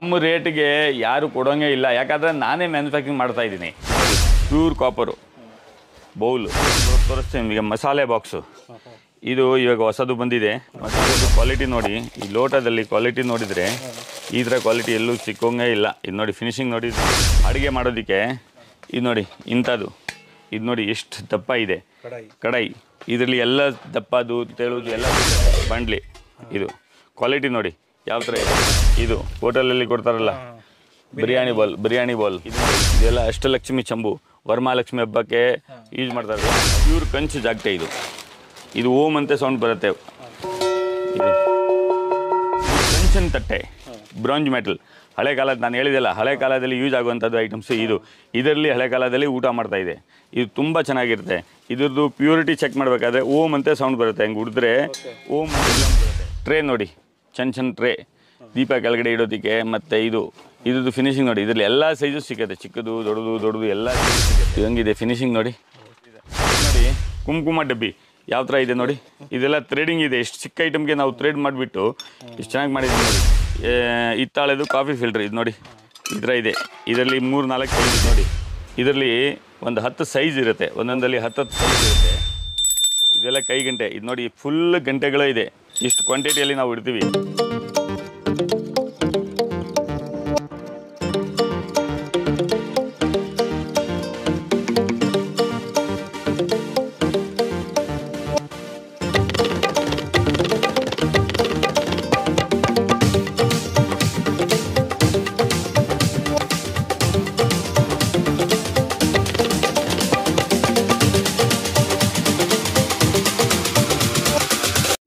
ನಮ್ಮ ರೇಟ್ಗೆ ಯಾರು ಕೊಡೋಂಗೆ ಇಲ್ಲ, ಯಾಕಂದರೆ ನಾನೇ ಮ್ಯಾನುಫ್ಯಾಕ್ಚರಿಂಗ್ ಮಾಡ್ತಾ ಇದ್ದೀನಿ. ಪ್ಯೂರ್ ಕಾಪರು ಬೌಲು ತೋರಿಸ್ತೀನಿ ಈಗ. ಮಸಾಲೆ ಬಾಕ್ಸು ಇದು ಇವಾಗ ಹೊಸದು ಬಂದಿದೆ. ಮಸಾಲೆದು ಕ್ವಾಲಿಟಿ ನೋಡಿ, ಈ ಲೋಟದಲ್ಲಿ ಕ್ವಾಲಿಟಿ ನೋಡಿದರೆ ಈ ಥರ ಕ್ವಾಲಿಟಿ ಎಲ್ಲೂ ಸಿಕ್ಕೋಂಗೆ ಇಲ್ಲ. ಇದು ನೋಡಿ ಫಿನಿಶಿಂಗ್ ನೋಡಿ, ಅಡುಗೆ ಮಾಡೋದಕ್ಕೆ ಇದು ನೋಡಿ ಇಂಥದ್ದು. ಇದು ನೋಡಿ ಎಷ್ಟು ದಪ್ಪ ಇದೆ ಕಡಾಯಿ. ಇದರಲ್ಲಿ ಎಲ್ಲ ದಪ್ಪದು ತೆಳುದು ಎಲ್ಲ ಬಾಂಡ್ಲಿ. ಇದು ಕ್ವಾಲಿಟಿ ನೋಡಿ ಯಾವ ಥರ ಇದೆ. ಇದು ಹೋಟೆಲಲ್ಲಿ ಕೊಡ್ತಾರಲ್ಲ ಬಿರಿಯಾನಿ ಬಾಲ್ ಇದೆಲ್ಲ ಅಷ್ಟಲಕ್ಷ್ಮಿ ಚಂಬು, ವರಮಹಾಲಕ್ಷ್ಮಿ ಹಬ್ಬಕ್ಕೆ ಯೂಸ್ ಮಾಡ್ತಾರೆ. ಪ್ಯೂರ್ ಕಂಚು ಜಾಗಟೆ ಇದು. ಇದು ಓಮ್ ಅಂತ ಸೌಂಡ್ ಬರುತ್ತೆ. ಇದು ಕಂಚಿನ ತಟ್ಟೆ, ಬ್ರಾಂಜ್ ಮೆಟಲ್. ಹಳೆ ಕಾಲದ ನಾನು ಹೇಳಿದೆಲ್ಲ, ಹಳೆ ಕಾಲದಲ್ಲಿ ಯೂಸ್ ಆಗುವಂಥದ್ದು ಐಟಮ್ಸ್ ಇದು. ಇದರಲ್ಲಿ ಹಳೆ ಕಾಲದಲ್ಲಿ ಊಟ ಮಾಡ್ತಾ ಇದೆ. ಇದು ತುಂಬ ಚೆನ್ನಾಗಿರುತ್ತೆ. ಇದ್ರದ್ದು ಪ್ಯೂರಿಟಿ ಚೆಕ್ ಮಾಡಬೇಕಾದ್ರೆ ಓಮ್ ಅಂತ ಸೌಂಡ್ ಬರುತ್ತೆ. ಹಂಗೆ ಹುಡಿದ್ರೆ ಓಮ್ ಅಂತ ಸೌಂಡ್ ಬರುತ್ತೆ. ಟ್ರೇ ನೋಡಿ, ಚೆನ್ನ ಟ್ರೇ, ದೀಪ ಕೆಳಗಡೆ ಇಡೋದಕ್ಕೆ. ಮತ್ತು ಇದ್ರದ್ದು ಫಿನಿಶಿಂಗ್ ನೋಡಿ, ಇದರಲ್ಲಿ ಎಲ್ಲ ಸೈಜು ಸಿಗುತ್ತೆ. ಚಿಕ್ಕದು ದೊಡ್ಡದು ಎಲ್ಲ ಸಿಗುತ್ತೆ. ಹಂಗಿದೆ ಫಿನಿಶಿಂಗ್ ನೋಡಿ. ನೋಡಿ ಕುಂಕುಮ ಡಬ್ಬಿ ಯಾವ ಥರ ಇದೆ ನೋಡಿ. ಇದೆಲ್ಲ ಥ್ರೆಡಿಂಗ್ ಇದೆ. ಎಷ್ಟು ಚಿಕ್ಕ ಐಟಮ್ಗೆ ನಾವು ಥ್ರೆಡ್ ಮಾಡಿಬಿಟ್ಟು ಎಷ್ಟು ಚೆನ್ನಾಗಿ ಮಾಡಿದ್ದೀವಿ ನೋಡಿ. ಹಿತ್ತಾಳೆದು ಕಾಫಿ ಫಿಲ್ಟ್ರ್ ಇದು ನೋಡಿ, ಈ ಥರ ಇದೆ. ಇದರಲ್ಲಿ 3-4 ಸೈಜ್ ನೋಡಿ. ಇದರಲ್ಲಿ ಒಂದು 10 ಸೈಜ್ ಇರುತ್ತೆ, ಒಂದೊಂದಲ್ಲಿ 10 ಸೈಜ್ ಇರುತ್ತೆ. ಇದೆಲ್ಲ ಕೈ ಗಂಟೆ. ಇದು ನೋಡಿ ಫುಲ್ ಗಂಟೆಗಳು ಇದೆ. ಇಷ್ಟು ಕ್ವಾಂಟಿಟಿಯಲ್ಲಿ ನಾವು ಇಡ್ತೀವಿ.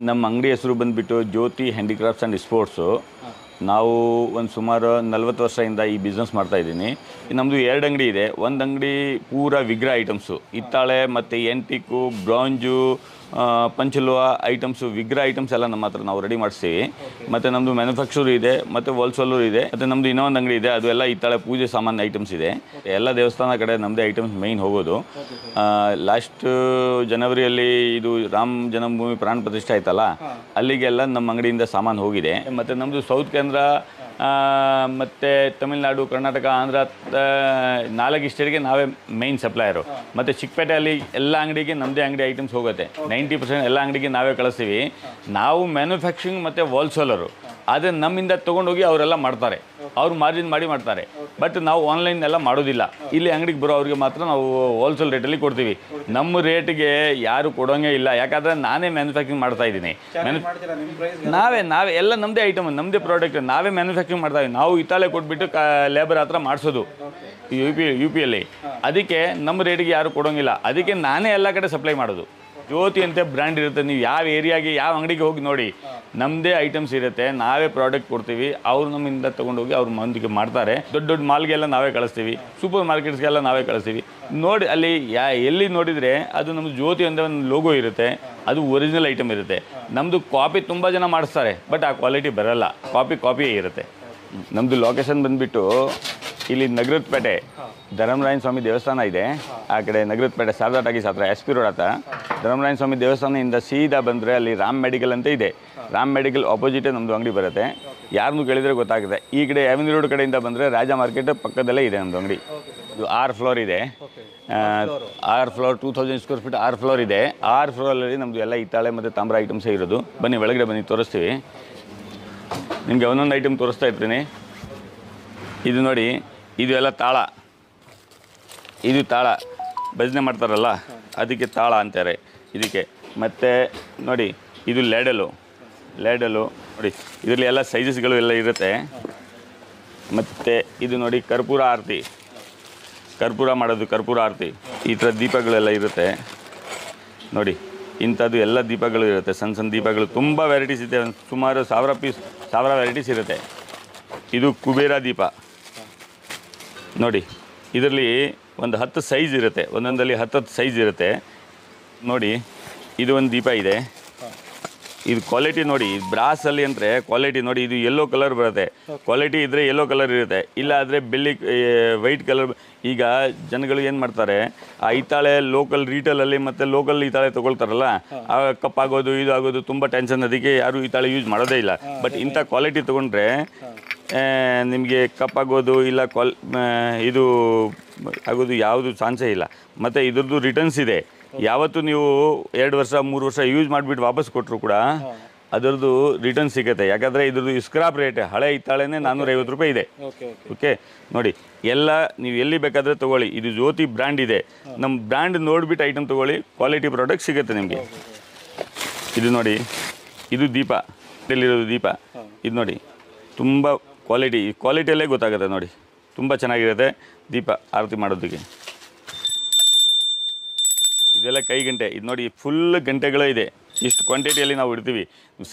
ನಮ್ಮ ಅಂಗಡಿ ಹೆಸರು ಬಂದುಬಿಟ್ಟು ಜ್ಯೋತಿ ಹ್ಯಾಂಡಿಕ್ರಾಫ್ಟ್ಸ್ ಆ್ಯಂಡ್ ಸ್ಪೋರ್ಟ್ಸು. ನಾವು ಒಂದು ಸುಮಾರು 40 ವರ್ಷದಿಂದ ಈ ಬಿಸ್ನೆಸ್ ಮಾಡ್ತಾಯಿದ್ದೀನಿ. ನಮ್ಮದು 2 ಅಂಗಡಿ ಇದೆ. ಒಂದು ಅಂಗಡಿ ಪೂರ ವಿಗ್ರಹ ಐಟಮ್ಸು, ಹಿತ್ತಾಳೆ ಮತ್ತು ಎಂಟಿಕ್ಕು, ಬ್ರಾಂಜು, ಪಂಚಲೋಹ ಐಟಮ್ಸು, ವಿಗ್ರಹ ಐಟಮ್ಸ್ ಎಲ್ಲ ನಮ್ಮ ಹತ್ರ ನಾವು ರೆಡಿ ಮಾಡಿಸ್ತೀವಿ. ಮತ್ತು ನಮ್ಮದು ಮ್ಯಾನುಫ್ಯಾಕ್ಚರ್ ಇದೆ ಮತ್ತು ಹೋಲ್ಸೇಲರ್ ಇದೆ. ಮತ್ತು ನಮ್ಮದು ಇನ್ನೊಂದು ಅಂಗಡಿ ಇದೆ, ಅದು ಎಲ್ಲ ಹಿತ್ತಾಳೆ ಪೂಜೆ ಸಾಮಾನು ಐಟಮ್ಸ್ ಇದೆ. ಎಲ್ಲ ದೇವಸ್ಥಾನ ಕಡೆ ನಮ್ಮದೇ ಐಟಮ್ಸ್ ಮೇಯ್ನ್ ಹೋಗೋದು. ಲಾಸ್ಟ್ ಜನವರಿಯಲ್ಲಿ ಇದು ರಾಮ ಜನ್ಮಭೂಮಿ ಪ್ರಾಣ ಪ್ರತಿಷ್ಠೆ ಆಯ್ತಲ್ಲ, ಅಲ್ಲಿಗೆಲ್ಲ ನಮ್ಮ ಅಂಗಡಿಯಿಂದ ಸಾಮಾನು ಹೋಗಿದೆ. ಮತ್ತು ನಮ್ಮದು ಸೌತ್ ಕೇಂದ್ರ ಮತ್ತು ತಮಿಳುನಾಡು, ಕರ್ನಾಟಕ, ಆಂಧ್ರ 4 ಸ್ಟೇಟ್ಗೆ ನಾವೇ ಮೇಯ್ನ್ ಸಪ್ಲೈಯರು. ಮತ್ತು ಚಿಕ್ಕಪೇಟೆಯಲ್ಲಿ ಎಲ್ಲ ಅಂಗಡಿಗೆ ನಮ್ಮದೇ ಅಂಗಡಿ ಐಟಮ್ಸ್ ಹೋಗುತ್ತೆ. 90% ಎಲ್ಲ ಅಂಗಡಿಗೆ ನಾವೇ ಕಳಿಸ್ತೀವಿ. ನಾವು ಮ್ಯಾನುಫ್ಯಾಕ್ಚರಿಂಗ್ ಮತ್ತು ಹೋಲ್ಸೇಲರು, ಆದರೆ ನಮ್ಮಿಂದ ತೊಗೊಂಡೋಗಿ ಅವರೆಲ್ಲ ಮಾಡ್ತಾರೆ, ಅವ್ರು ಮಾರ್ಜಿನ್ ಮಾಡಿ ಮಾಡ್ತಾರೆ. ಬಟ್ ನಾವು ಆನ್ಲೈನ್ ಎಲ್ಲ ಮಾಡೋದಿಲ್ಲ. ಇಲ್ಲಿ ಅಂಗಡಿಗೆ ಬರೋ ಅವ್ರಿಗೆ ಮಾತ್ರ ನಾವು ಹೋಲ್ಸೇಲ್ ರೇಟಲ್ಲಿ ಕೊಡ್ತೀವಿ. ನಮ್ಮ ರೇಟ್ಗೆ ಯಾರು ಕೊಡೋಂಗೆ ಇಲ್ಲ, ಯಾಕಂದರೆ ನಾನೇ ಮ್ಯಾನುಫ್ಯಾಕ್ಚರಿಂಗ್ ಮಾಡ್ತಾ ಇದ್ದೀನಿ. ನಾವೇ ಎಲ್ಲ ನಮ್ಮದೇ ಐಟಮ್, ನಮ್ಮದೇ ಪ್ರಾಡಕ್ಟ್ ನಾವೇ ಮ್ಯಾನುಫ್ಯಾಕ್ಚರಿಂಗ್ ಮಾಡ್ತಾ ಇದ್ದೀವಿ. ನಾವು ಹಿತ್ತಾಳೆ ಕೊಟ್ಬಿಟ್ಟು ಲೇಬರ್ ಹತ್ರ ಮಾಡಿಸೋದು ಯು ಪಿಯಲ್ಲಿ. ಅದಕ್ಕೆ ನಮ್ಮ ರೇಟಿಗೆ ಯಾರು ಕೊಡೋಂಗಿಲ್ಲ. ಅದಕ್ಕೆ ನಾನೇ ಎಲ್ಲ ಕಡೆ ಸಪ್ಲೈ ಮಾಡೋದು. ಜ್ಯೋತಿ ಅಂತ ಬ್ರ್ಯಾಂಡ್ ಇರುತ್ತೆ. ನೀವು ಯಾವ ಏರಿಯಾಗೆ ಯಾವ ಅಂಗಡಿಗೆ ಹೋಗಿ ನೋಡಿ, ನಮ್ಮದೇ ಐಟಮ್ಸ್ ಇರುತ್ತೆ. ನಾವೇ ಪ್ರಾಡಕ್ಟ್ ಕೊಡ್ತೀವಿ, ಅವ್ರು ನಮ್ಮಿಂದ ತೊಗೊಂಡೋಗಿ ಅವ್ರ ಮಂದಿಗೆ ಮಾಡ್ತಾರೆ. ದೊಡ್ಡ ಮಾಲ್ಗೆಲ್ಲ ನಾವೇ ಕಳಿಸ್ತೀವಿ, ಸೂಪರ್ ಮಾರ್ಕೆಟ್ಸ್ಗೆಲ್ಲ ನಾವೇ ಕಳಿಸ್ತೀವಿ. ನೋಡಿ ಅಲ್ಲಿ ಎಲ್ಲಿ ನೋಡಿದರೆ ಅದು ನಮ್ಮದು ಜ್ಯೋತಿ ಅಂತ ಒಂದು ಲೋಗೋ ಇರುತ್ತೆ, ಅದು ಒರಿಜಿನಲ್ ಐಟಮ್ ಇರುತ್ತೆ. ನಮ್ಮದು ಕಾಪಿ ತುಂಬ ಜನ ಮಾಡಿಸ್ತಾರೆ, ಬಟ್ ಆ ಕ್ವಾಲಿಟಿ ಬರೋಲ್ಲ, ಕಾಪಿಯೇ ಇರುತ್ತೆ. ನಮ್ಮದು ಲೊಕೇಶನ್ ಬಂದುಬಿಟ್ಟು ಇಲ್ಲಿ ನಗರದ ಪೇಟೆ ಧರ್ಮರಾಯನ ಸ್ವಾಮಿ ದೇವಸ್ಥಾನ ಇದೆ. ಆ ಕಡೆ ನಗರದ ಪೇಟೆ ಶಾರದಾ ಟಾಕೀಸ್ ಹತ್ರ SP ರೋಡ್ ಹತ್ರ ಧರ್ಮರಾಯನ ಸ್ವಾಮಿ ದೇವಸ್ಥಾನದಿಂದ ಸೀದಾ ಬಂದರೆ ಅಲ್ಲಿ ರಾಮ್ ಮೆಡಿಕಲ್ ಅಂತ ಇದೆ. ರಾಮ್ ಮೆಡಿಕಲ್ ಆಪೋಸಿಟೇ ನಮ್ಮದು ಅಂಗಡಿ ಬರುತ್ತೆ. ಯಾರನ್ನೂ ಕೇಳಿದರೆ ಗೊತ್ತಾಗುತ್ತೆ. ಈ ಕಡೆ ಅವೆನ್ಯೂ ರೋಡ್ ಕಡೆಯಿಂದ ಬಂದರೆ ರಾಜ ಮಾರ್ಕೆಟ್ ಪಕ್ಕದಲ್ಲೇ ಇದೆ ನಮ್ಮದು ಅಂಗಡಿ. ಇದು 6 ಫ್ಲೋರ್ ಇದೆ. 6 ಫ್ಲೋರ್ 2000 ಸ್ಕ್ವೇರ್ ಫೀಟ್ 6 ಫ್ಲೋರ್ ಇದೆ. 6 ಫ್ಲೋರಲ್ಲಿ ನಮ್ಮದು ಎಲ್ಲ ಹಿತ್ತಾಳೆ ಮತ್ತು ತಾಮ್ರ ಐಟಮ್ಸೇ ಇರೋದು. ಬನ್ನಿ ಒಳಗಡೆ ಬನ್ನಿ, ತೋರಿಸ್ತೀವಿ ನಿಮಗೆ. ಒಂದೊಂದು ಐಟಮ್ ತೋರಿಸ್ತಾ ಇರ್ತೀನಿ. ಇದು ನೋಡಿ, ಇದು ಎಲ್ಲ ತಾಳ. ಇದು ತಾಳ ಭಜನೆ ಮಾಡ್ತಾರಲ್ಲ, ಅದಕ್ಕೆ ತಾಳ ಅಂತಾರೆ ಇದಕ್ಕೆ. ಮತ್ತು ನೋಡಿ ಇದು ಲೇಡಲು ನೋಡಿ, ಇದರಲ್ಲಿ ಎಲ್ಲ ಸೈಜಸ್ಗಳು ಎಲ್ಲ ಇರುತ್ತೆ. ಮತ್ತು ಇದು ನೋಡಿ ಕರ್ಪೂರ ಆರತಿ, ಕರ್ಪೂರ ಮಾಡೋದು, ಕರ್ಪೂರ ಆರತಿ. ಈ ಥರ ದೀಪಗಳೆಲ್ಲ ಇರುತ್ತೆ ನೋಡಿ. ಇಂಥದ್ದು ಎಲ್ಲ ದೀಪಗಳು ಇರುತ್ತೆ, ಸಣ್ಣ ದೀಪಗಳು. ತುಂಬ ವೆರೈಟೀಸ್ ಇದೆ, ಸುಮಾರು 1000 ವೆರೈಟೀಸ್ ಇರುತ್ತೆ. ಇದು ಕುಬೇರ ದೀಪ ನೋಡಿ. ಇದರಲ್ಲಿ ಒಂದು 10 ಸೈಜ್ ಇರುತ್ತೆ, ಒಂದೊಂದಲ್ಲಿ 10 ಸೈಜ್ ಇರುತ್ತೆ ನೋಡಿ. ಇದು ಒಂದು ದೀಪ ಇದೆ. ಇದು ಕ್ವಾಲಿಟಿ ನೋಡಿ, ಬ್ರಾಸಲ್ಲಿ ಅಂದರೆ ಕ್ವಾಲಿಟಿ ನೋಡಿ. ಇದು ಯೆಲ್ಲೋ ಕಲರ್ ಬರುತ್ತೆ, ಕ್ವಾಲಿಟಿ ಇದ್ದರೆ ಯೆಲ್ಲೋ ಕಲರ್ ಇರುತ್ತೆ, ಇಲ್ಲ ಆದರೆ ಬೆಳ್ಳಿ ವೈಟ್ ಕಲರ್. ಈಗ ಜನಗಳು ಏನು ಮಾಡ್ತಾರೆ, ಆ ಹಿತ್ತಾಳೆ ಲೋಕಲ್ ರೀಟೇಲಲ್ಲಿ ಮತ್ತು ಲೋಕಲ್ ಹಿತ್ತಾಳೆ ತೊಗೊಳ್ತಾರಲ್ಲ, ಆ ಕಪ್ಪಾಗೋದು ಇದು ಆಗೋದು ತುಂಬ ಟೆನ್ಷನ್. ಅದಕ್ಕೆ ಯಾರು ಹಿತ್ತಾಳೆ ಯೂಸ್ ಮಾಡೋದೇ ಇಲ್ಲ. ಬಟ್ ಇಂಥ ಕ್ವಾಲಿಟಿ ತೊಗೊಂಡ್ರೆ ನಿಮಗೆ ಕಪ್ಪಾಗೋದು ಇಲ್ಲ ಇದು ಆಗೋದು ಯಾವುದು ಚಾನ್ಸೇ ಇಲ್ಲ. ಮತ್ತು ಇದ್ರದ್ದು ರಿಟರ್ನ್ಸ್ ಇದೆ. ಯಾವತ್ತು ನೀವು 2 ವರ್ಷ 3 ವರ್ಷ ಯೂಸ್ ಮಾಡಿಬಿಟ್ಟು ವಾಪಸ್ ಕೊಟ್ಟರು ಕೂಡ ಅದರದ್ದು ರಿಟರ್ನ್ ಸಿಗುತ್ತೆ. ಯಾಕಂದರೆ ಇದ್ರದ್ದು ಸ್ಕ್ರಾಪ್ ರೇಟ್ ಹಳೆ ಹಿತ್ತಾಳೆನೇ 450 ರೂಪಾಯಿ ಇದೆ. ಓಕೆ ನೋಡಿ, ಎಲ್ಲ ನೀವು ಎಲ್ಲಿ ಬೇಕಾದರೆ ತೊಗೊಳ್ಳಿ. ಇದು ಜ್ಯೋತಿ ಬ್ರ್ಯಾಂಡ್ ಇದೆ. ನಮ್ಮ ಬ್ರ್ಯಾಂಡ್ ನೋಡಿಬಿಟ್ಟು ಐಟಮ್ ತೊಗೊಳ್ಳಿ, ಕ್ವಾಲಿಟಿ ಪ್ರಾಡಕ್ಟ್ ಸಿಗುತ್ತೆ ನಿಮಗೆ. ಇದು ನೋಡಿ, ಇದು ದೀಪ, ಇಲ್ಲಿರೋದು ದೀಪ. ಇದು ನೋಡಿ, ತುಂಬ ಕ್ವಾಲಿಟಿಯಲ್ಲೇ ಗೊತ್ತಾಗುತ್ತೆ ನೋಡಿ, ತುಂಬ ಚೆನ್ನಾಗಿರುತ್ತೆ ದೀಪ ಆರತಿ ಮಾಡೋದಕ್ಕೆ. ಇದೆಲ್ಲ ಕೈ ಗಂಟೆ. ಇದು ನೋಡಿ, ಫುಲ್ ಗಂಟೆಗಳೇ ಇದೆ. ಇಷ್ಟು ಕ್ವಾಂಟಿಟಿಯಲ್ಲಿ ನಾವು ಇಡ್ತೀವಿ.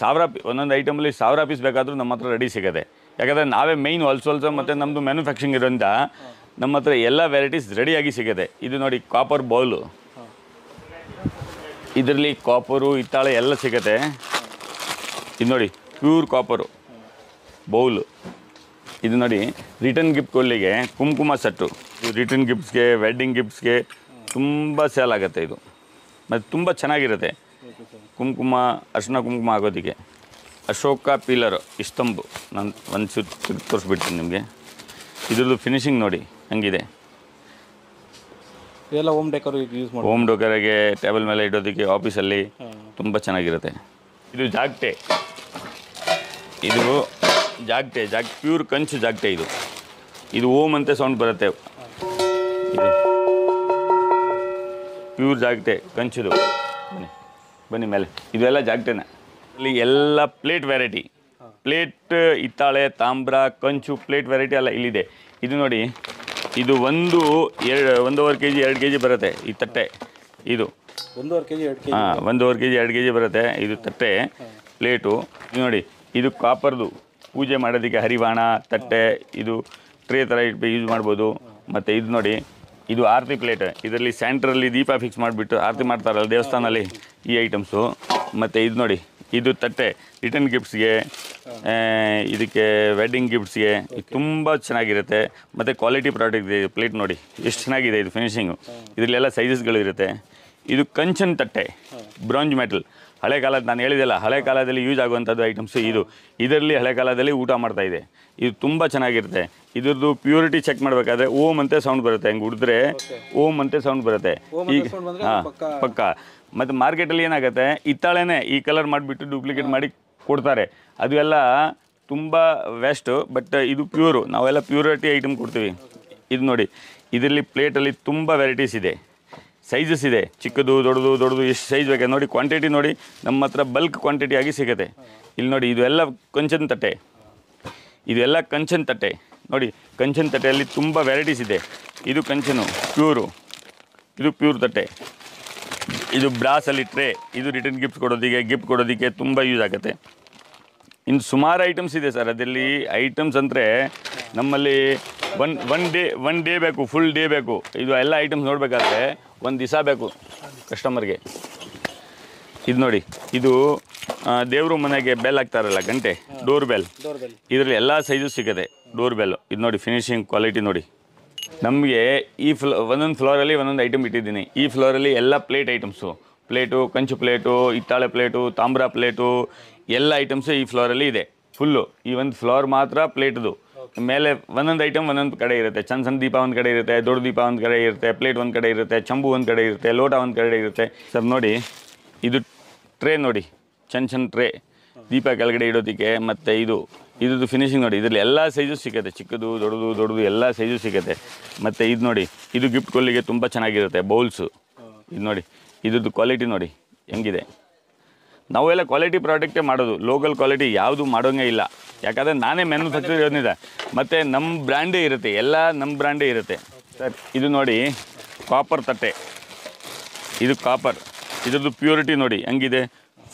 ಒಂದೊಂದು ಐಟಮಲ್ಲಿ 1000 ಪೀಸ್ ಬೇಕಾದರೂ ನಮ್ಮ ಹತ್ರ ರೆಡಿ ಸಿಗುತ್ತೆ. ಯಾಕಂದರೆ ನಾವೇ ಮೇಯ್ನ್ ಹೊಲ್ಸೋಲ್ಸ ಮತ್ತು ನಮ್ಮದು ಮ್ಯಾನುಫ್ಯಾಕ್ಚರಿಂಗ್ ಇರೋದ್ರಿಂದ ನಮ್ಮ ಹತ್ರ ಎಲ್ಲ ವೆರೈಟೀಸ್ ರೆಡಿಯಾಗಿ ಸಿಗುತ್ತೆ. ಇದು ನೋಡಿ, ಕಾಪರ್ ಬೌಲು. ಇದರಲ್ಲಿ ಕಾಪರು ಹಿತ್ತಾಳೆ ಎಲ್ಲ ಸಿಗುತ್ತೆ. ಇದು ನೋಡಿ, ಪ್ಯೂರ್ ಕಾಪರು ಬೌಲು. ಇದು ನೋಡಿ, ರಿಟರ್ನ್ ಗಿಫ್ಟ್ ಕೊಡಲಿಕ್ಕೆ ಕುಂಕುಮ ಸೆಟ್ಟು. ರಿಟರ್ನ್ ಗಿಫ್ಟ್ಸ್ಗೆ, ವೆಡ್ಡಿಂಗ್ ಗಿಫ್ಟ್ಸ್ಗೆ ತುಂಬ ಸೇಲ್ ಆಗುತ್ತೆ ಇದು. ಮತ್ತು ತುಂಬ ಚೆನ್ನಾಗಿರುತ್ತೆ. ಕುಂಕುಮ, ಅರ್ಶಿನ ಕುಂಕುಮ ಆಗೋದಕ್ಕೆ. ಅಶೋಕ ಪೀಲರು ಇಷ್ಟಂಬು. ನಾನು ಒಂದು ಸುತ್ತು ತೋರಿಸ್ಬಿಡ್ತೀನಿ ನಿಮಗೆ. ಇದ್ರದ್ದು ಫಿನಿಶಿಂಗ್ ನೋಡಿ ಹಂಗಿದೆ. ಇದೆಲ್ಲ ಹೋಮ್ ಡೆಕೋರ್ ಯೂಸ್ ಮಾಡಿ, ಹೋಮ್ ಡೆಕೋರಿಗೆ, ಟೇಬಲ್ ಮೇಲೆ ಇಡೋದಕ್ಕೆ, ಆಫೀಸಲ್ಲಿ ತುಂಬ ಚೆನ್ನಾಗಿರುತ್ತೆ. ಇದು ಜಾಗಟೆ. ಇದು ಜಾಗಟೆ ಪ್ಯೂರ್ ಕಂಚು ಜಾಗಟೆ. ಇದು ಓಮ್ ಅಂತ ಸೌಂಡ್ ಬರುತ್ತೆ. ಇದು ಪ್ಯೂರ್ ಜಾಗಟೆ ಕಂಚುದು. ಬನ್ನಿ ಮೇಲೆ. ಇದೆಲ್ಲ ಜಾಗಟೆನ. ಇಲ್ಲಿ ಎಲ್ಲ ಪ್ಲೇಟ್ ವೆರೈಟಿ, ಪ್ಲೇಟ್ ಹಿತ್ತಾಳೆ, ತಾಮ್ರ, ಕಂಚು ಪ್ಲೇಟ್ ವೆರೈಟಿ ಎಲ್ಲ ಇಲ್ಲಿದೆ. ಇದು ನೋಡಿ, ಇದು 1.5 kg 2 kg ಬರುತ್ತೆ ಈ ತಟ್ಟೆ. ಇದು 1.5 kg 2 kg. 1.5 kg 2 kg ಬರುತ್ತೆ ಇದು ತಟ್ಟೆ ಪ್ಲೇಟು. ಇದು ನೋಡಿ, ಇದು ಕಾಪರ್ದು ಪೂಜೆ ಮಾಡೋದಕ್ಕೆ ಹರಿವಾಣ ತಟ್ಟೆ. ಇದು ಟ್ರೇ ಥರ ಇಟ್ಟು ಯೂಸ್ ಮಾಡ್ಬೋದು. ಮತ್ತು ಇದು ನೋಡಿ, ಇದು ಆರತಿ ಪ್ಲೇಟ್. ಇದರಲ್ಲಿ ಸೆಂಟ್ರಲ್ಲಿ ದೀಪ ಫಿಕ್ಸ್ ಮಾಡಿಬಿಟ್ಟು ಆರತಿ ಮಾಡ್ತಾರಲ್ಲ ದೇವಸ್ಥಾನದಲ್ಲಿ, ಈ ಐಟಮ್ಸು. ಮತ್ತು ಇದು ನೋಡಿ, ಇದು ತಟ್ಟೆ ರಿಟರ್ನ್ ಗಿಫ್ಟ್ಸ್ಗೆ, ಇದಕ್ಕೆ ವೆಡ್ಡಿಂಗ್ ಗಿಫ್ಟ್ಸ್ಗೆ ತುಂಬ ಚೆನ್ನಾಗಿರುತ್ತೆ. ಮತ್ತು ಕ್ವಾಲಿಟಿ ಪ್ರಾಡಕ್ಟ್ ಇದೆ. ಪ್ಲೇಟ್ ನೋಡಿ ಎಷ್ಟು ಚೆನ್ನಾಗಿದೆ. ಇದು ಫಿನಿಶಿಂಗು. ಇದರಲ್ಲೆಲ್ಲ ಸೈಜಸ್ಗಳು ಇರುತ್ತೆ. ಇದು ಕಂಚನ್ ತಟ್ಟೆ, ಬ್ರಾಂಜ್ ಮೆಟಲ್. ಹಳೆ ಕಾಲದ, ನಾನು ಹೇಳಿದೆಲ್ಲ, ಹಳೆ ಕಾಲದಲ್ಲಿ ಯೂಸ್ ಆಗುವಂಥದ್ದು ಐಟಮ್ಸು ಇದು. ಇದರಲ್ಲಿ ಹಳೆ ಕಾಲದಲ್ಲಿ ಊಟ ಮಾಡ್ತಾಯಿದೆ. ಇದು ತುಂಬ ಚೆನ್ನಾಗಿರುತ್ತೆ. ಇದ್ರದ್ದು ಪ್ಯೂರಿಟಿ ಚೆಕ್ ಮಾಡಬೇಕಾದ್ರೆ ಓಮ್ ಅಂತೆ ಸೌಂಡ್ ಬರುತ್ತೆ. ಹಂಗೆ ಉಡಿದ್ರೆ ಓಮ್ ಅಂತೆ ಸೌಂಡ್ ಬರುತ್ತೆ. ಈಗ ಪಕ್ಕ. ಮತ್ತು ಮಾರ್ಕೆಟಲ್ಲಿ ಏನಾಗುತ್ತೆ, ಹಿತ್ತಾಳೆನೇ ಈ ಕಲರ್ ಮಾಡಿಬಿಟ್ಟು ಡೂಪ್ಲಿಕೇಟ್ ಮಾಡಿ ಕೊಡ್ತಾರೆ. ಅದು ಎಲ್ಲ ತುಂಬ ವೇಸ್ಟು. ಬಟ್ ಇದು ಪ್ಯೂರು, ನಾವೆಲ್ಲ ಪ್ಯೂರಿಟಿ ಐಟಮ್ ಕೊಡ್ತೀವಿ. ಇದು ನೋಡಿ, ಇದರಲ್ಲಿ ಪ್ಲೇಟಲ್ಲಿ ತುಂಬ ವೆರೈಟೀಸ್ ಇದೆ, ಸೈಜಸ್ ಇದೆ. ಚಿಕ್ಕದು, ದೊಡ್ಡದು ಎಷ್ಟು ಸೈಜ್ ಬೇಕು ನೋಡಿ. ಕ್ವಾಂಟಿಟಿ ನೋಡಿ, ನಮ್ಮ ಹತ್ರ ಬಲ್ಕ್ ಕ್ವಾಂಟಿಟಿ ಆಗಿ ಸಿಗುತ್ತೆ. ಇಲ್ಲಿ ನೋಡಿ, ಇದು ಎಲ್ಲ ಕಂಚನ್ ತಟ್ಟೆ. ಇದೆಲ್ಲ ಕಂಚನ್ ತಟ್ಟೆ ನೋಡಿ. ಕಂಚನ್ ತಟ್ಟೆಯಲ್ಲಿ ತುಂಬ ವೆರೈಟೀಸ್ ಇದೆ. ಇದು ಕಂಚನು ಪ್ಯೂರು, ಇದು ಪ್ಯೂರ್ ತಟ್ಟೆ. ಇದು ಬ್ರಾಸಲ್ಲಿ ಟ್ರೇ. ಇದು ರಿಟರ್ನ್ ಗಿಫ್ಟ್ ಕೊಡೋದಕ್ಕೆ ತುಂಬ ಯೂಸ್ ಆಗುತ್ತೆ. ಇನ್ನು ಸುಮಾರು ಐಟಮ್ಸ್ ಇದೆ ಸರ್. ಅದರಲ್ಲಿ ಐಟಮ್ಸ್ ಅಂದರೆ ನಮ್ಮಲ್ಲಿ ಒನ್ ಡೇ ಬೇಕು, ಫುಲ್ ಡೇ ಬೇಕು. ಇದು ಎಲ್ಲ ಐಟಮ್ಸ್ ನೋಡಬೇಕಾದ್ರೆ 1 ದಿವಸ ಬೇಕು ಕಸ್ಟಮರ್ಗೆ. ಇದು ನೋಡಿ, ಇದು ದೇವರು ಮನೆಗೆ ಬೆಲ್ ಹಾಕ್ತಾರಲ್ಲ, ಗಂಟೆ, ಡೋರ್ ಬೆಲ್. ಇದರಲ್ಲಿ ಎಲ್ಲ ಸೈಜು ಸಿಗುತ್ತೆ ಡೋರ್ ಬೆಲ್ಲು. ಇದು ನೋಡಿ, ಫಿನಿಶಿಂಗ್ ಕ್ವಾಲಿಟಿ ನೋಡಿ. ನಮಗೆ ಈ ಒಂದೊಂದು ಫ್ಲೋರಲ್ಲಿ ಒಂದೊಂದು ಐಟಮ್ ಇಟ್ಟಿದ್ದೀನಿ. ಈ ಫ್ಲೋರಲ್ಲಿ ಎಲ್ಲ ಪ್ಲೇಟ್ ಐಟಮ್ಸು, ಪ್ಲೇಟು, ಕಂಚು ಪ್ಲೇಟು, ಹಿತ್ತಾಳೆ ಪ್ಲೇಟು, ತಾಮ್ರ ಪ್ಲೇಟು, ಎಲ್ಲ ಐಟಮ್ಸು ಈ ಫ್ಲೋರಲ್ಲಿ ಇದೆ ಫುಲ್ಲು. ಈ ಒಂದು ಫ್ಲೋರ್ ಮಾತ್ರ ಪ್ಲೇಟ್ದು. ಮೇಲೆ ಒಂದೊಂದು ಐಟಮ್ ಒಂದೊಂದು ಕಡೆ ಇರುತ್ತೆ. ಸಣ್ಣ ದೀಪ ಒಂದು ಕಡೆ ಇರುತ್ತೆ, ದೊಡ್ಡ ದೀಪ ಒಂದು ಕಡೆ ಇರುತ್ತೆ, ಪ್ಲೇಟ್ ಒಂದು ಕಡೆ ಇರುತ್ತೆ, ಚಂಬು ಒಂದು ಕಡೆ ಇರುತ್ತೆ, ಲೋಟ ಒಂದು ಕಡೆ ಇರುತ್ತೆ. ಸರ್ ನೋಡಿ, ಇದು ಟ್ರೇ ನೋಡಿ, ಸಣ್ಣ ಟ್ರೇ ದೀಪ ಕೆಳಗಡೆ ಇಡೋದಕ್ಕೆ. ಮತ್ತು ಇದ್ರದ್ದು ಫಿನಿಶಿಂಗ್ ನೋಡಿ. ಇದರಲ್ಲಿ ಎಲ್ಲ ಸೈಜು ಸಿಗುತ್ತೆ, ಚಿಕ್ಕದು, ದೊಡ್ಡದು ಎಲ್ಲ ಸೈಜು ಸಿಗುತ್ತೆ. ಮತ್ತು ಇದು ನೋಡಿ, ಇದು ಗಿಫ್ಟ್ ಕೊಲ್ಲಿಗೆ ತುಂಬ ಚೆನ್ನಾಗಿರುತ್ತೆ ಬೌಲ್ಸು. ಇದು ನೋಡಿ, ಇದ್ರದ್ದು ಕ್ವಾಲಿಟಿ ನೋಡಿ ಹೆಂಗಿದೆ. ನಾವೆಲ್ಲ ಕ್ವಾಲಿಟಿ ಪ್ರಾಡಕ್ಟೇ ಮಾಡೋದು, ಲೋಕಲ್ ಕ್ವಾಲಿಟಿ ಯಾವುದು ಮಾಡೋಂಗೇ ಇಲ್ಲ. ಯಾಕಂದರೆ ನಾನೇ ಮ್ಯಾನುಫ್ಯಾಕ್ಚರ್ ಇರೋದ್ರಿಂದ. ಮತ್ತು ನಮ್ಮ ಬ್ರ್ಯಾಂಡೇ ಇರುತ್ತೆ, ಎಲ್ಲ ನಮ್ಮ ಬ್ರ್ಯಾಂಡೇ ಇರುತ್ತೆ ಸರ್. ಇದು ನೋಡಿ, ಕಾಪರ್ ತಟ್ಟೆ. ಇದು ಕಾಪರ್. ಇದ್ರದ್ದು ಪ್ಯೂರಿಟಿ ನೋಡಿ ಹೆಂಗಿದೆ.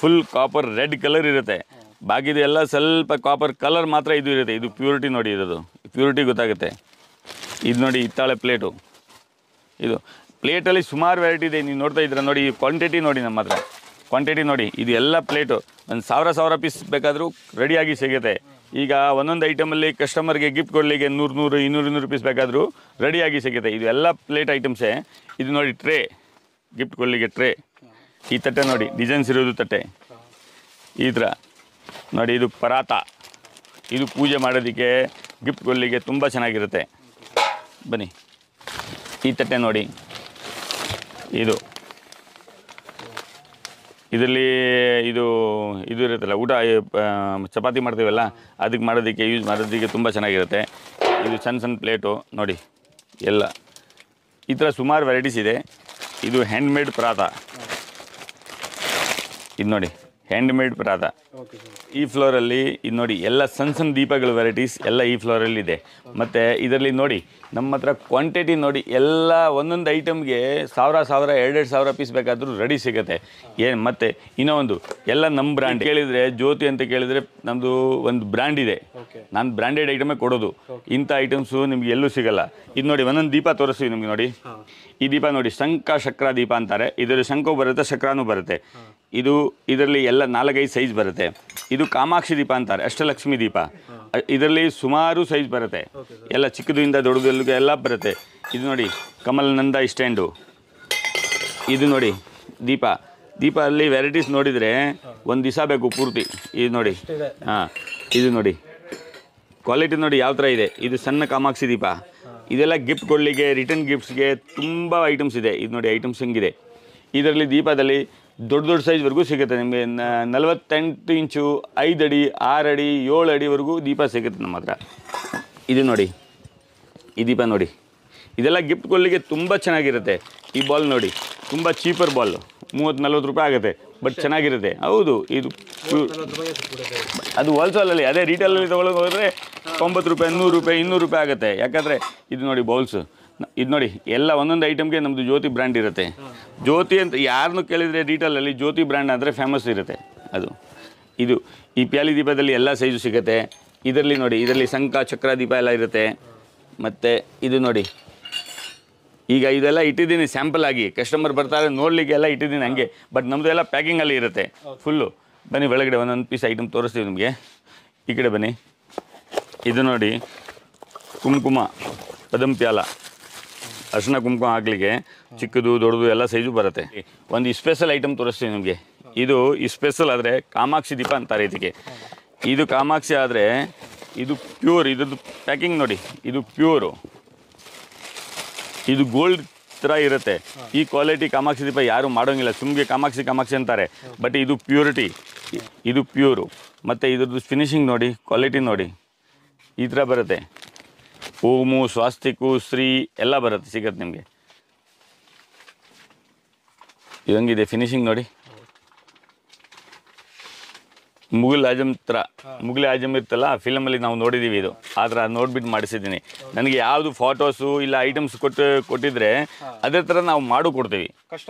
ಫುಲ್ ಕಾಪರ್ ರೆಡ್ ಕಲರ್ ಇರುತ್ತೆ. ಬಾಕಿದು ಎಲ್ಲ ಸ್ವಲ್ಪ ಕಾಪರ್ ಕಲರ್ ಮಾತ್ರ ಇದು ಇರುತ್ತೆ. ಇದು ಪ್ಯೂರಿಟಿ ನೋಡಿ, ಇರೋದು ಪ್ಯೂರಿಟಿ ಗೊತ್ತಾಗುತ್ತೆ. ಇದು ನೋಡಿ, ಹಿತ್ತಾಳೆ ಪ್ಲೇಟು. ಇದು ಪ್ಲೇಟಲ್ಲಿ ಸುಮಾರು ವೆರೈಟಿ ಇದೆ. ನೀವು ನೋಡ್ತಾ ಇದ್ದೀರಾ ನೋಡಿ, ಕ್ವಾಂಟಿಟಿ ನೋಡಿ ನಮ್ಮ ಹತ್ರ. ಕ್ವಾಂಟಿಟಿ ನೋಡಿ, ಇದು ಎಲ್ಲ ಪ್ಲೇಟು 1000 ಪೀಸ್ ಬೇಕಾದರೂ ರೆಡಿಯಾಗಿ ಸಿಗುತ್ತೆ. ಈಗ ಒಂದೊಂದು ಐಟಮಲ್ಲಿ ಕಸ್ಟಮರ್ಗೆ ಗಿಫ್ಟ್ ಕೊಡಲಿಕ್ಕೆ 100 200 ಪೀಸ್ ಬೇಕಾದರೂ ರೆಡಿಯಾಗಿ ಸಿಗುತ್ತೆ. ಇದು ಎಲ್ಲ ಪ್ಲೇಟ್ ಐಟಮ್ಸೇ. ಇದು ನೋಡಿ, ಟ್ರೇ, ಗಿಫ್ಟ್ ಕೊಡಲಿಕ್ಕೆ ಟ್ರೇ. ಈ ತಟ್ಟೆ ನೋಡಿ, ಡಿಸೈನ್ಸ್ ಇರೋದು ತಟ್ಟೆ ಈ ಥರ ನೋಡಿ. ಇದು ಪರಾತ, ಇದು ಪೂಜೆ ಮಾಡೋದಕ್ಕೆ ಗಿಫ್ಟ್ ಕೊಡಲಿಕ್ಕೆ ತುಂಬ ಚೆನ್ನಾಗಿರುತ್ತೆ. ಬನ್ನಿ, ಈ ತಟ್ಟೆ ನೋಡಿ, ಇದರಲ್ಲಿ ಇದು ಇರುತ್ತಲ್ಲ, ಊಟ ಚಪಾತಿ ಮಾಡ್ತೀವಲ್ಲ ಅದಕ್ಕೆ ಮಾಡೋದಕ್ಕೆ ಯೂಸ್ ಮಾಡೋದಕ್ಕೆ ತುಂಬ ಚೆನ್ನಾಗಿರುತ್ತೆ. ಇದು ಸಣ್ಣ ಪ್ಲೇಟು ನೋಡಿ, ಎಲ್ಲ ಈ ಥರ ಸುಮಾರು ವೆರೈಟೀಸ್ ಇದೆ. ಇದು ಹ್ಯಾಂಡ್ಮೇಡ್ ಪರಾತ, ಇದು ನೋಡಿ ಹ್ಯಾಂಡ್ಮೇಡ್ ಪರಾತ. ಈ ಫ್ಲೋರಲ್ಲಿ ಇದು ನೋಡಿ ಎಲ್ಲ ಸಣ್ಣ ದೀಪಗಳ ವೆರೈಟೀಸ್ ಎಲ್ಲ ಈ ಫ್ಲೋರಲ್ಲಿ ಇದೆ. ಮತ್ತು ಇದರಲ್ಲಿ ನೋಡಿ ನಮ್ಮ ಹತ್ರ ಕ್ವಾಂಟಿಟಿ ನೋಡಿ, ಎಲ್ಲ ಒಂದೊಂದು ಐಟಮ್ಗೆ 1000 2,000 ಪೀಸ್ ಬೇಕಾದರೂ ರೆಡಿ ಸಿಗುತ್ತೆ. ಮತ್ತು ಇನ್ನೂ ಒಂದು ಎಲ್ಲ ನಮ್ಮ ಬ್ರ್ಯಾಂಡ್ ಕೇಳಿದರೆ, ಜ್ಯೋತಿ ಅಂತ ಕೇಳಿದರೆ ನಮ್ಮದು ಒಂದು ಬ್ರ್ಯಾಂಡ್ ಇದೆ. ನಾನು ಬ್ರ್ಯಾಂಡೆಡ್ ಐಟಮೇ ಕೊಡೋದು. ಇಂಥ ಐಟಮ್ಸು ನಿಮ್ಗೆ ಎಲ್ಲೂ ಸಿಗೋಲ್ಲ. ಇದು ನೋಡಿ ಒಂದೊಂದು ದೀಪ ತೋರಿಸ್ತೀವಿ ನಿಮಗೆ. ನೋಡಿ ಈ ದೀಪ ನೋಡಿ, ಶಂಖ ಚಕ್ರ ದೀಪ ಅಂತಾರೆ. ಇದರಲ್ಲಿ ಶಂಖವೂ ಬರುತ್ತೆ, ಚಕ್ರನೂ ಬರುತ್ತೆ. ಇದರಲ್ಲಿ ಎಲ್ಲ 4-5 ಸೈಜ್ ಬರುತ್ತೆ. ಇದು ಕಾಮಾಕ್ಷಿ ದೀಪ ಅಂತಾರೆ, ಅಷ್ಟಲಕ್ಷ್ಮಿ ದೀಪ. ಇದರಲ್ಲಿ ಸುಮಾರು ಸೈಜ್ ಬರುತ್ತೆ, ಎಲ್ಲ ಚಿಕ್ಕದಿಂದ ದೊಡ್ಡದೆಲ್ಲ ಎಲ್ಲ ಬರುತ್ತೆ. ಇದು ನೋಡಿ ಕಮಲ್ ನಂದ ಸ್ಟ್ಯಾಂಡು. ಇದು ನೋಡಿ ದೀಪ ಅಲ್ಲಿ ವೆರೈಟೀಸ್ ನೋಡಿದರೆ ಒಂದು ದಿವಸ ಬೇಕು ಪೂರ್ತಿ. ಇದು ನೋಡಿ, ಇದು ನೋಡಿ ಕ್ವಾಲಿಟಿ ನೋಡಿ ಯಾವ ಥರ ಇದೆ. ಇದು ಸಣ್ಣ ಕಾಮಾಕ್ಷಿ ದೀಪ. ಇದೆಲ್ಲ ಗಿಫ್ಟ್ ಕೊಡಲಿಕ್ಕೆ, ರಿಟರ್ನ್ ಗಿಫ್ಟ್ಸ್ಗೆ ತುಂಬ ಐಟಮ್ಸ್ ಇದೆ. ಇದು ನೋಡಿ ಐಟಮ್ಸ್ ಹೆಂಗಿದೆ. ಇದರಲ್ಲಿ ದೀಪದಲ್ಲಿ ದೊಡ್ಡ ಸೈಜ್ವರೆಗೂ ಸಿಗುತ್ತೆ ನಿಮಗೆ. 48 ಇಂಚು, 5 ಅಡಿ, 6 ಅಡಿ, 7 ಅಡಿವರೆಗೂ ದೀಪ ಸಿಗುತ್ತೆ ನಮ್ಮ ಹತ್ರ. ಇದು ನೋಡಿ, ಈ ದೀಪ ನೋಡಿ, ಇದೆಲ್ಲ ಗಿಫ್ಟ್ ಕೊಡಲಿಕ್ಕೆ ತುಂಬ ಚೆನ್ನಾಗಿರುತ್ತೆ. ಈ ಬಾಲ್ ನೋಡಿ, ತುಂಬ ಚೀಪರ್ ಬಾಲ್, 30-40 ರೂಪಾಯಿ ಆಗುತ್ತೆ, ಬಟ್ ಚೆನ್ನಾಗಿರುತ್ತೆ. ಹೌದು, ಇದು ಅದು ಹೋಲ್ಸೇಲಲ್ಲಿ, ಅದೇ ರಿಟೇಲಲ್ಲಿ ತೊಗೊಳಕ್ಕೆ ಹೋದರೆ 90 ರೂಪಾಯಿ, 100 ರೂಪಾಯಿ, 200 ರೂಪಾಯಿ ಆಗುತ್ತೆ. ಯಾಕಂದರೆ ಇದು ನೋಡಿ ಬೌಲ್ಸು, ಇದು ನೋಡಿ ಎಲ್ಲ ಒಂದೊಂದು ಐಟಮ್ಗೆ ನಮ್ಮದು ಜ್ಯೋತಿ ಬ್ರ್ಯಾಂಡ್ ಇರುತ್ತೆ. ಜ್ಯೋತಿ ಅಂತ ಯಾರನ್ನು ಕೇಳಿದರೆ ರಿಟೇಲಲ್ಲಿ ಜ್ಯೋತಿ ಬ್ರ್ಯಾಂಡ್ ಅಂದರೆ ಫೇಮಸ್ ಇರುತ್ತೆ ಅದು. ಇದು ಈ ಪ್ಯಾಲಿ ದೀಪದಲ್ಲಿ ಎಲ್ಲ ಸೈಜು ಸಿಗುತ್ತೆ. ಇದರಲ್ಲಿ ನೋಡಿ, ಇದರಲ್ಲಿ ಶಂಖ ಚಕ್ರ ದೀಪ ಎಲ್ಲ ಇರುತ್ತೆ. ಮತ್ತು ಇದು ನೋಡಿ, ಈಗ ಇದೆಲ್ಲ ಇಟ್ಟಿದ್ದೀನಿ ಸ್ಯಾಂಪಲ್ ಆಗಿ, ಕಸ್ಟಮರ್ ಬರ್ತಾರೆ ನೋಡಲಿಕ್ಕೆ ಎಲ್ಲ ಇಟ್ಟಿದ್ದೀನಿ ಹಂಗೆ. ಬಟ್ ನಮ್ಮದು ಎಲ್ಲ ಪ್ಯಾಕಿಂಗಲ್ಲಿ ಇರುತ್ತೆ ಫುಲ್ಲು. ಬನ್ನಿ ಒಳಗಡೆ ಒಂದೊಂದು ಪೀಸ್ ಐಟಮ್ ತೋರಿಸ್ತೀವಿ ನಿಮಗೆ. ಈ ಕಡೆ ಬನ್ನಿ. ಇದು ನೋಡಿ ಕುಂಕುಮ ಪದಂ ಪ್ಯಾಲ, ಅರ್ಶಿನ ಕುಂಕುಮ ಹಾಕ್ಲಿಕ್ಕೆ ಚಿಕ್ಕದು ದೊಡ್ಡದು ಎಲ್ಲ ಸೈಜು ಬರುತ್ತೆ. ಒಂದು ಸ್ಪೆಷಲ್ ಐಟಮ್ ತೋರಿಸ್ತೀವಿ ನಿಮಗೆ. ಇದು ಸ್ಪೆಷಲ್ ಆದರೆ ಕಾಮಾಕ್ಷಿ ದೀಪ ಅಂತಾರೆ ಇದಕ್ಕೆ. ಇದು ಕಾಮಾಕ್ಷಿ ಆದರೆ ಇದು ಪ್ಯೂರ್, ಇದ್ರದ್ದು ಪ್ಯಾಕಿಂಗ್ ನೋಡಿ, ಇದು ಪ್ಯೂರು, ಇದು ಗೋಲ್ಡ್ ಥರ ಇರುತ್ತೆ. ಈ ಕ್ವಾಲಿಟಿ ಕಾಮಾಕ್ಷಿ ದೀಪ ಯಾರು ಮಾಡೋಂಗಿಲ್ಲ. ಸುಮ್ಗೆ ಕಾಮಾಕ್ಷಿ ಅಂತಾರೆ, ಬಟ್ ಇದು ಪ್ಯೂರಿಟಿ, ಇದು ಪ್ಯೂರು. ಮತ್ತು ಇದ್ರದ್ದು ಫಿನಿಶಿಂಗ್ ನೋಡಿ, ಕ್ವಾಲಿಟಿ ನೋಡಿ, ಈ ಥರ ಬರುತ್ತೆ. ಓಮು, ಸ್ವಾಸ್ತಿಕು, ಶ್ರೀ ಎಲ್ಲ ಬರುತ್ತೆ, ಸಿಗುತ್ತೆ ನಿಮಗೆ. ಇದಂಗಿದೆ ಫಿನಿಶಿಂಗ್ ನೋಡಿ. ಮುಘಲ್ ಆಜಮ್ ಇರ್ತಲ್ಲ ಫಿಲಮಲ್ಲಿ ನಾವು ನೋಡಿದ್ದೀವಿ. ಇದು ಆ ಥರ ನೋಡ್ಬಿಟ್ಟು ಮಾಡಿಸಿದ್ದೀನಿ. ನನಗೆ ಯಾವುದು ಫೋಟೋಸು ಇಲ್ಲ ಐಟಮ್ಸ್ ಕೊಟ್ಟಿದ್ರೆ ಅದೇ ಥರ ನಾವು ಕೊಡ್ತೀವಿ,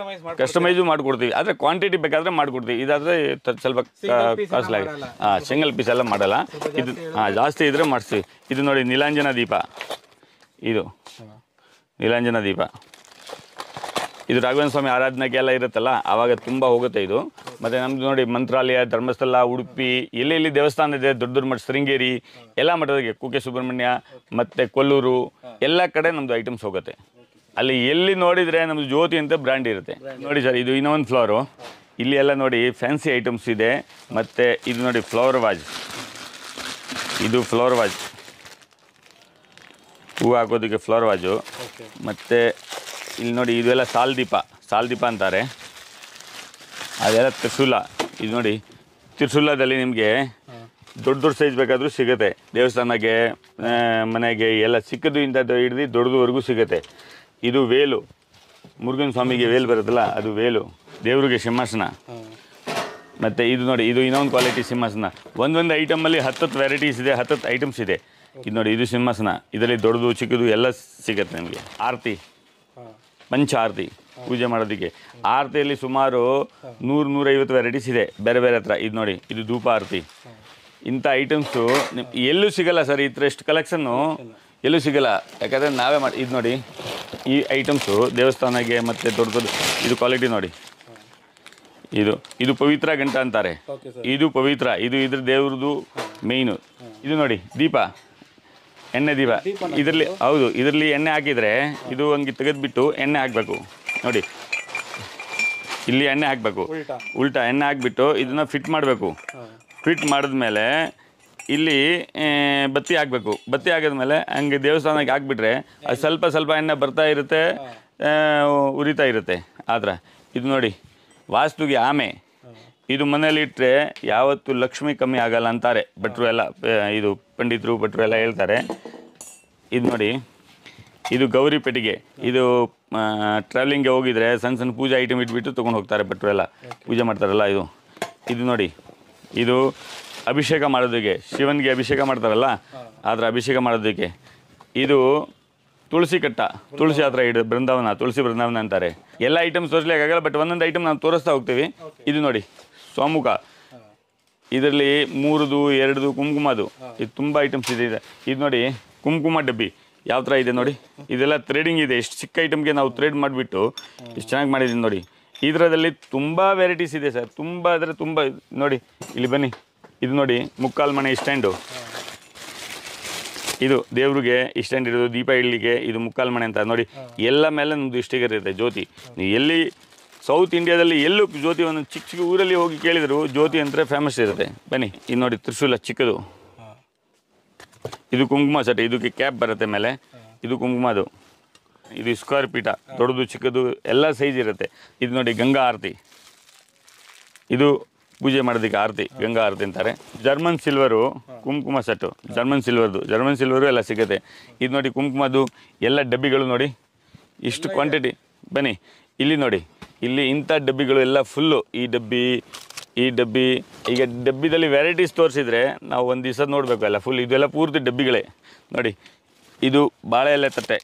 ಕಸ್ಟಮೈಸು ಮಾಡಿಕೊಡ್ತೀವಿ. ಆದರೆ ಕ್ವಾಂಟಿಟಿ ಬೇಕಾದರೆ ಮಾಡಿಕೊಡ್ತೀವಿ. ಇದಾದರೆ ಸ್ವಲ್ಪ ಕಾಸ್ಟ್ಲಿ ಆಗಿ ಸಿಂಗಲ್ ಪೀಸ್ ಎಲ್ಲ ಮಾಡಲ್ಲ. ಇದು ಜಾಸ್ತಿ ಇದ್ದರೆ ಮಾಡಿಸ್ತೀವಿ. ಇದು ನೋಡಿ ನೀಲಾಂಜನ ದೀಪ, ಇದು ನೀಲಾಂಜನ ದೀಪ. ಇದು ರಾಘವೇಂದ್ರ ಸ್ವಾಮಿ ಆರಾಧನೆಗೆಲ್ಲ ಇರುತ್ತಲ್ಲ ಆವಾಗ ತುಂಬ ಹೋಗುತ್ತೆ ಇದು. ಮತ್ತು ನಮ್ಮದು ನೋಡಿ ಮಂತ್ರಾಲಯ, ಧರ್ಮಸ್ಥಳ, ಉಡುಪಿ, ಎಲ್ಲೆಲ್ಲಿ ದೇವಸ್ಥಾನ ಇದೆ, ದೊಡ್ಡ ಮಠ, ಶೃಂಗೇರಿ ಎಲ್ಲ ಮಠದಿಗೆ, ಕುಕ್ಕೆ ಸುಬ್ರಹ್ಮಣ್ಯ ಮತ್ತು ಕೊಲ್ಲೂರು ಎಲ್ಲ ಕಡೆ ನಮ್ಮದು ಐಟಮ್ಸ್ ಹೋಗುತ್ತೆ. ಅಲ್ಲಿ ಎಲ್ಲಿ ನೋಡಿದರೆ ನಮ್ಮದು ಜ್ಯೋತಿ ಅಂತ ಬ್ರ್ಯಾಂಡ್ ಇರುತ್ತೆ. ನೋಡಿ ಸರ್, ಇದು ಇನ್ನೊಂದು ಫ್ಲೋರು. ಇಲ್ಲಿ ಎಲ್ಲ ನೋಡಿ ಫ್ಯಾನ್ಸಿ ಐಟಮ್ಸ್ ಇದೆ. ಮತ್ತು ಇದು ನೋಡಿ ಫ್ಲವರ್ ವಾಜ್, ಇದು ಫ್ಲವರ್ ವಾಜ್, ಹೂವು ಹಾಕೋದಕ್ಕೆ ಫ್ಲವರ್ ವಾಜು. ಮತ್ತು ಇಲ್ಲಿ ನೋಡಿ ಇದೆಲ್ಲ ಸಾಲ್ ದೀಪ ಅಂತಾರೆ, ಅದೆಲ್ಲ ತ್ರಿಶೂಲ. ಇದು ನೋಡಿ ತ್ರಿಶೂಲದಲ್ಲಿ ನಿಮಗೆ ದೊಡ್ಡ ಸೈಜ್ ಬೇಕಾದರೂ ಸಿಗುತ್ತೆ. ದೇವಸ್ಥಾನಕ್ಕೆ, ಮನೆಗೆ ಎಲ್ಲ ಚಿಕ್ಕದು ಇಂದ ಹಿಡಿದು ದೊಡ್ಡದುವರೆಗೂ ಸಿಗುತ್ತೆ. ಇದು ವೇಲು, ಮುರುಘನ್ ಸ್ವಾಮಿಗೆ ವೇಲು ಬರುತ್ತಲ್ಲ ಅದು ವೇಲು, ದೇವರಿಗೆ ಸಿಂಹಾಸನ. ಮತ್ತು ಇದು ನೋಡಿ, ಇದು ಇನ್ನೊಂದು ಕ್ವಾಲಿಟಿ ಸಿಂಹಾಸನ. ಒಂದೊಂದು ಐಟಮಲ್ಲಿ 10 ವೆರೈಟೀಸ್ ಇದೆ, 10 ಐಟಮ್ಸ್ ಇದೆ. ಇದು ನೋಡಿ, ಇದು ಸಿಂಹಾಸನ. ಇದರಲ್ಲಿ ದೊಡ್ಡದು ಚಿಕ್ಕದು ಎಲ್ಲ ಸಿಗುತ್ತೆ ನಿಮಗೆ. ಆರತಿ, ಪಂಚ ಆರತಿ ಪೂಜೆ ಮಾಡೋದಕ್ಕೆ. ಆರತಿಯಲ್ಲಿ ಸುಮಾರು 100-150 ವೆರೈಟೀಸ್ ಇದೆ ಬೇರೆ ಬೇರೆ ಹತ್ರ. ಇದು ನೋಡಿ, ಇದು ಧೂಪ ಆರತಿ. ಇಂಥ ಐಟಮ್ಸು ಎಲ್ಲೂ ಸಿಗೋಲ್ಲ ಸರ್. ಇಷ್ಟು ಕಲೆಕ್ಷನ್ನು ಎಲ್ಲೂ ಸಿಗೋಲ್ಲ, ಯಾಕಂದರೆ ನಾವೇ ಮಾಡಿ. ಇದು ನೋಡಿ, ಈ ಐಟಮ್ಸು ದೇವಸ್ಥಾನಕ್ಕೆ ಮತ್ತು ದೊಡ್ಡ ಇದು ಕ್ವಾಲಿಟಿ ನೋಡಿ. ಇದು ಪವಿತ್ರ ಗಂಟ ಅಂತಾರೆ, ಇದು ಪವಿತ್ರ, ಇದು ಇದ್ರ ದೇವ್ರದ್ದು ಮೇಯ್ನು. ಇದು ನೋಡಿ ದೀಪ, ಎಣ್ಣೆ ದೀಪ. ಇದರಲ್ಲಿ ಹೌದು, ಇದರಲ್ಲಿ ಎಣ್ಣೆ ಹಾಕಿದರೆ ಇದು ಹಂಗೆ ತೆಗೆದುಬಿಟ್ಟು ಎಣ್ಣೆ ಹಾಕಬೇಕು ನೋಡಿ. ಇಲ್ಲಿ ಎಣ್ಣೆ ಹಾಕಬೇಕು, ಉಲ್ಟಾ ಎಣ್ಣೆ ಹಾಕಿಬಿಟ್ಟು ಇದನ್ನು ಫಿಟ್ ಮಾಡಬೇಕು. ಫಿಟ್ ಮಾಡಿದ್ಮೇಲೆ ಇಲ್ಲಿ ಬತ್ತಿ ಹಾಕಬೇಕು. ಬತ್ತಿ ಹಾಕಿದ್ಮೇಲೆ ಹಂಗೆ ದೇವಸ್ಥಾನಕ್ಕೆ ಹಾಕ್ಬಿಟ್ರೆ ಅದು ಸ್ವಲ್ಪ ಸ್ವಲ್ಪ ಎಣ್ಣೆ ಬರ್ತಾ ಇರುತ್ತೆ, ಉರಿತಾ ಇರುತ್ತೆ. ಆದ್ರೆ ಇದು ನೋಡಿ ವಾಸ್ತುಗೆ ಆಮೆ, ಇದು ಮನೇಲಿ ಇಟ್ಟರೆ ಯಾವತ್ತೂ ಲಕ್ಷ್ಮಿ ಕಮ್ಮಿ ಆಗಲ್ಲ ಅಂತಾರೆ ಭಟ್ರು ಎಲ್ಲ, ಇದು ಪಂಡಿತರು ಭಟ್ರು ಎಲ್ಲ ಹೇಳ್ತಾರೆ. ಇದು ನೋಡಿ, ಇದು ಗೌರಿ ಪೆಟ್ಟಿಗೆ. ಇದು ಟ್ರಾವೆಲಿಂಗ್ಗೆ ಹೋಗಿದ್ರೆ ಸಣ್ಣ ಸಣ್ಣ ಪೂಜೆ ಐಟಮ್ ಇಟ್ಬಿಟ್ಟು ತೊಗೊಂಡು ಹೋಗ್ತಾರೆ ಭಟ್ರು ಎಲ್ಲ, ಪೂಜೆ ಮಾಡ್ತಾರಲ್ಲ. ಇದು ನೋಡಿ, ಇದು ಅಭಿಷೇಕ ಮಾಡೋದಕ್ಕೆ, ಶಿವನಿಗೆ ಅಭಿಷೇಕ ಮಾಡ್ತಾರಲ್ಲ ಅದರ ಅಭಿಷೇಕ ಮಾಡೋದಕ್ಕೆ. ಇದು ತುಳಸಿ ಕಟ್ಟ, ತುಳಸಿ ಹತ್ರ ಇಡು, ಬೃಂದಾವನ, ತುಳಸಿ ಬೃಂದಾವನ ಅಂತಾರೆ. ಎಲ್ಲ ಐಟಮ್ಸ್ ತೋರಿಸ್ಲಿಕ್ಕಾಗಲ್ಲ, ಬಟ್ ಒಂದೊಂದು ಐಟಮ್ ನಾವು ತೋರಿಸ್ತಾ ಹೋಗ್ತೀವಿ. ಇದು ನೋಡಿ ಸ್ವಾಮುಖ, ಇದರಲ್ಲಿ 3ದು 2ದು ಕುಂಕುಮದು, ಇದು ತುಂಬ ಐಟಮ್ಸ್ ಇದೆ. ಇದು ನೋಡಿ ಕುಂಕುಮ ಡಬ್ಬಿ ಯಾವ ಥರ ಇದೆ ನೋಡಿ, ಇದೆಲ್ಲ ಥ್ರೆಡಿಂಗ್ ಇದೆ. ಎಷ್ಟು ಚಿಕ್ಕ ಐಟಮ್ಗೆ ನಾವು ಥ್ರೆಡ್ ಮಾಡಿಬಿಟ್ಟು ಎಷ್ಟು ಚೆನ್ನಾಗಿ ಮಾಡಿದ್ದೀನಿ ನೋಡಿ. ಇದರಲ್ಲಿ ತುಂಬ ವೆರೈಟೀಸ್ ಇದೆ ಸರ್, ತುಂಬ ಅಂದರೆ ತುಂಬ. ನೋಡಿ ಇಲ್ಲಿ ಬನ್ನಿ, ಇದು ನೋಡಿ ಮುಕ್ಕಾಲು ಮಣೆ ಸ್ಟ್ಯಾಂಡು, ಇದು ದೇವ್ರಿಗೆ ಸ್ಟ್ಯಾಂಡ್ ಇರೋದು, ದೀಪ ಇಡಲಿಕ್ಕೆ ಇದು ಮುಕ್ಕಾಲು ಮಣೆ ಅಂತ ನೋಡಿ. ಎಲ್ಲ ಮೇಲೆ ನಮ್ಮದು ಸ್ಟಿಕರ್ ಇರುತ್ತೆ ಜ್ಯೋತಿ. ನೀವು ಎಲ್ಲಿ ಸೌತ್ ಇಂಡಿಯಾದಲ್ಲಿ ಎಲ್ಲೂ ಜ್ಯೋತಿ ಒಂದೊಂದು ಚಿಕ್ಕ ಚಿಕ್ಕ ಊರಲ್ಲಿ ಹೋಗಿ ಕೇಳಿದ್ರು ಜ್ಯೋತಿ ಅಂದರೆ ಫೇಮಸ್ ಇರುತ್ತೆ. ಬನ್ನಿ, ಇದು ನೋಡಿ ತ್ರಿಶೂಲ ಚಿಕ್ಕದು, ಇದು ಕುಂಕುಮ ಸೆಟ್, ಇದಕ್ಕೆ ಕ್ಯಾಪ್ ಬರುತ್ತೆ ಮೇಲೆ, ಇದು ಕುಂಕುಮದು. ಇದು ಸ್ಕ್ವೇರ್ ಪೀಠ, ದೊಡ್ಡದು ಚಿಕ್ಕದು ಎಲ್ಲ ಸೈಜ್ ಇರುತ್ತೆ. ಇದು ನೋಡಿ ಗಂಗಾ ಆರತಿ, ಇದು ಪೂಜೆ ಮಾಡೋದಕ್ಕೆ ಆರತಿ, ಗಂಗಾ ಆರತಿ ಅಂತಾರೆ. ಜರ್ಮನ್ ಸಿಲ್ವರು ಕುಂಕುಮ ಸೆಟ್ಟು, ಜರ್ಮನ್ ಸಿಲ್ವರು ಎಲ್ಲ ಸಿಗುತ್ತೆ. ಇದು ನೋಡಿ ಕುಂಕುಮದು ಎಲ್ಲ ಡಬ್ಬಿಗಳು ನೋಡಿ, ಇಷ್ಟು ಕ್ವಾಂಟಿಟಿ. ಬನ್ನಿ ಇಲ್ಲಿ ನೋಡಿ, ಇಲ್ಲಿ ಇಂಥ ಡಬ್ಬಿಗಳು ಎಲ್ಲ ಫುಲ್ಲು. ಈ ಡಬ್ಬಿ ಈಗ ಡಬ್ಬಿದಲ್ಲಿ ವೆರೈಟೀಸ್ ತೋರಿಸಿದ್ರೆ ನಾವು ಒಂದು ದಿವಸ ನೋಡಬೇಕು ಎಲ್ಲ ಫುಲ್. ಇದೆಲ್ಲ ಪೂರ್ತಿ ಡಬ್ಬಿಗಳೇ ನೋಡಿ. ಇದು ಬಾಳೆ ಎಲೆ ತಟ್ಟೆ,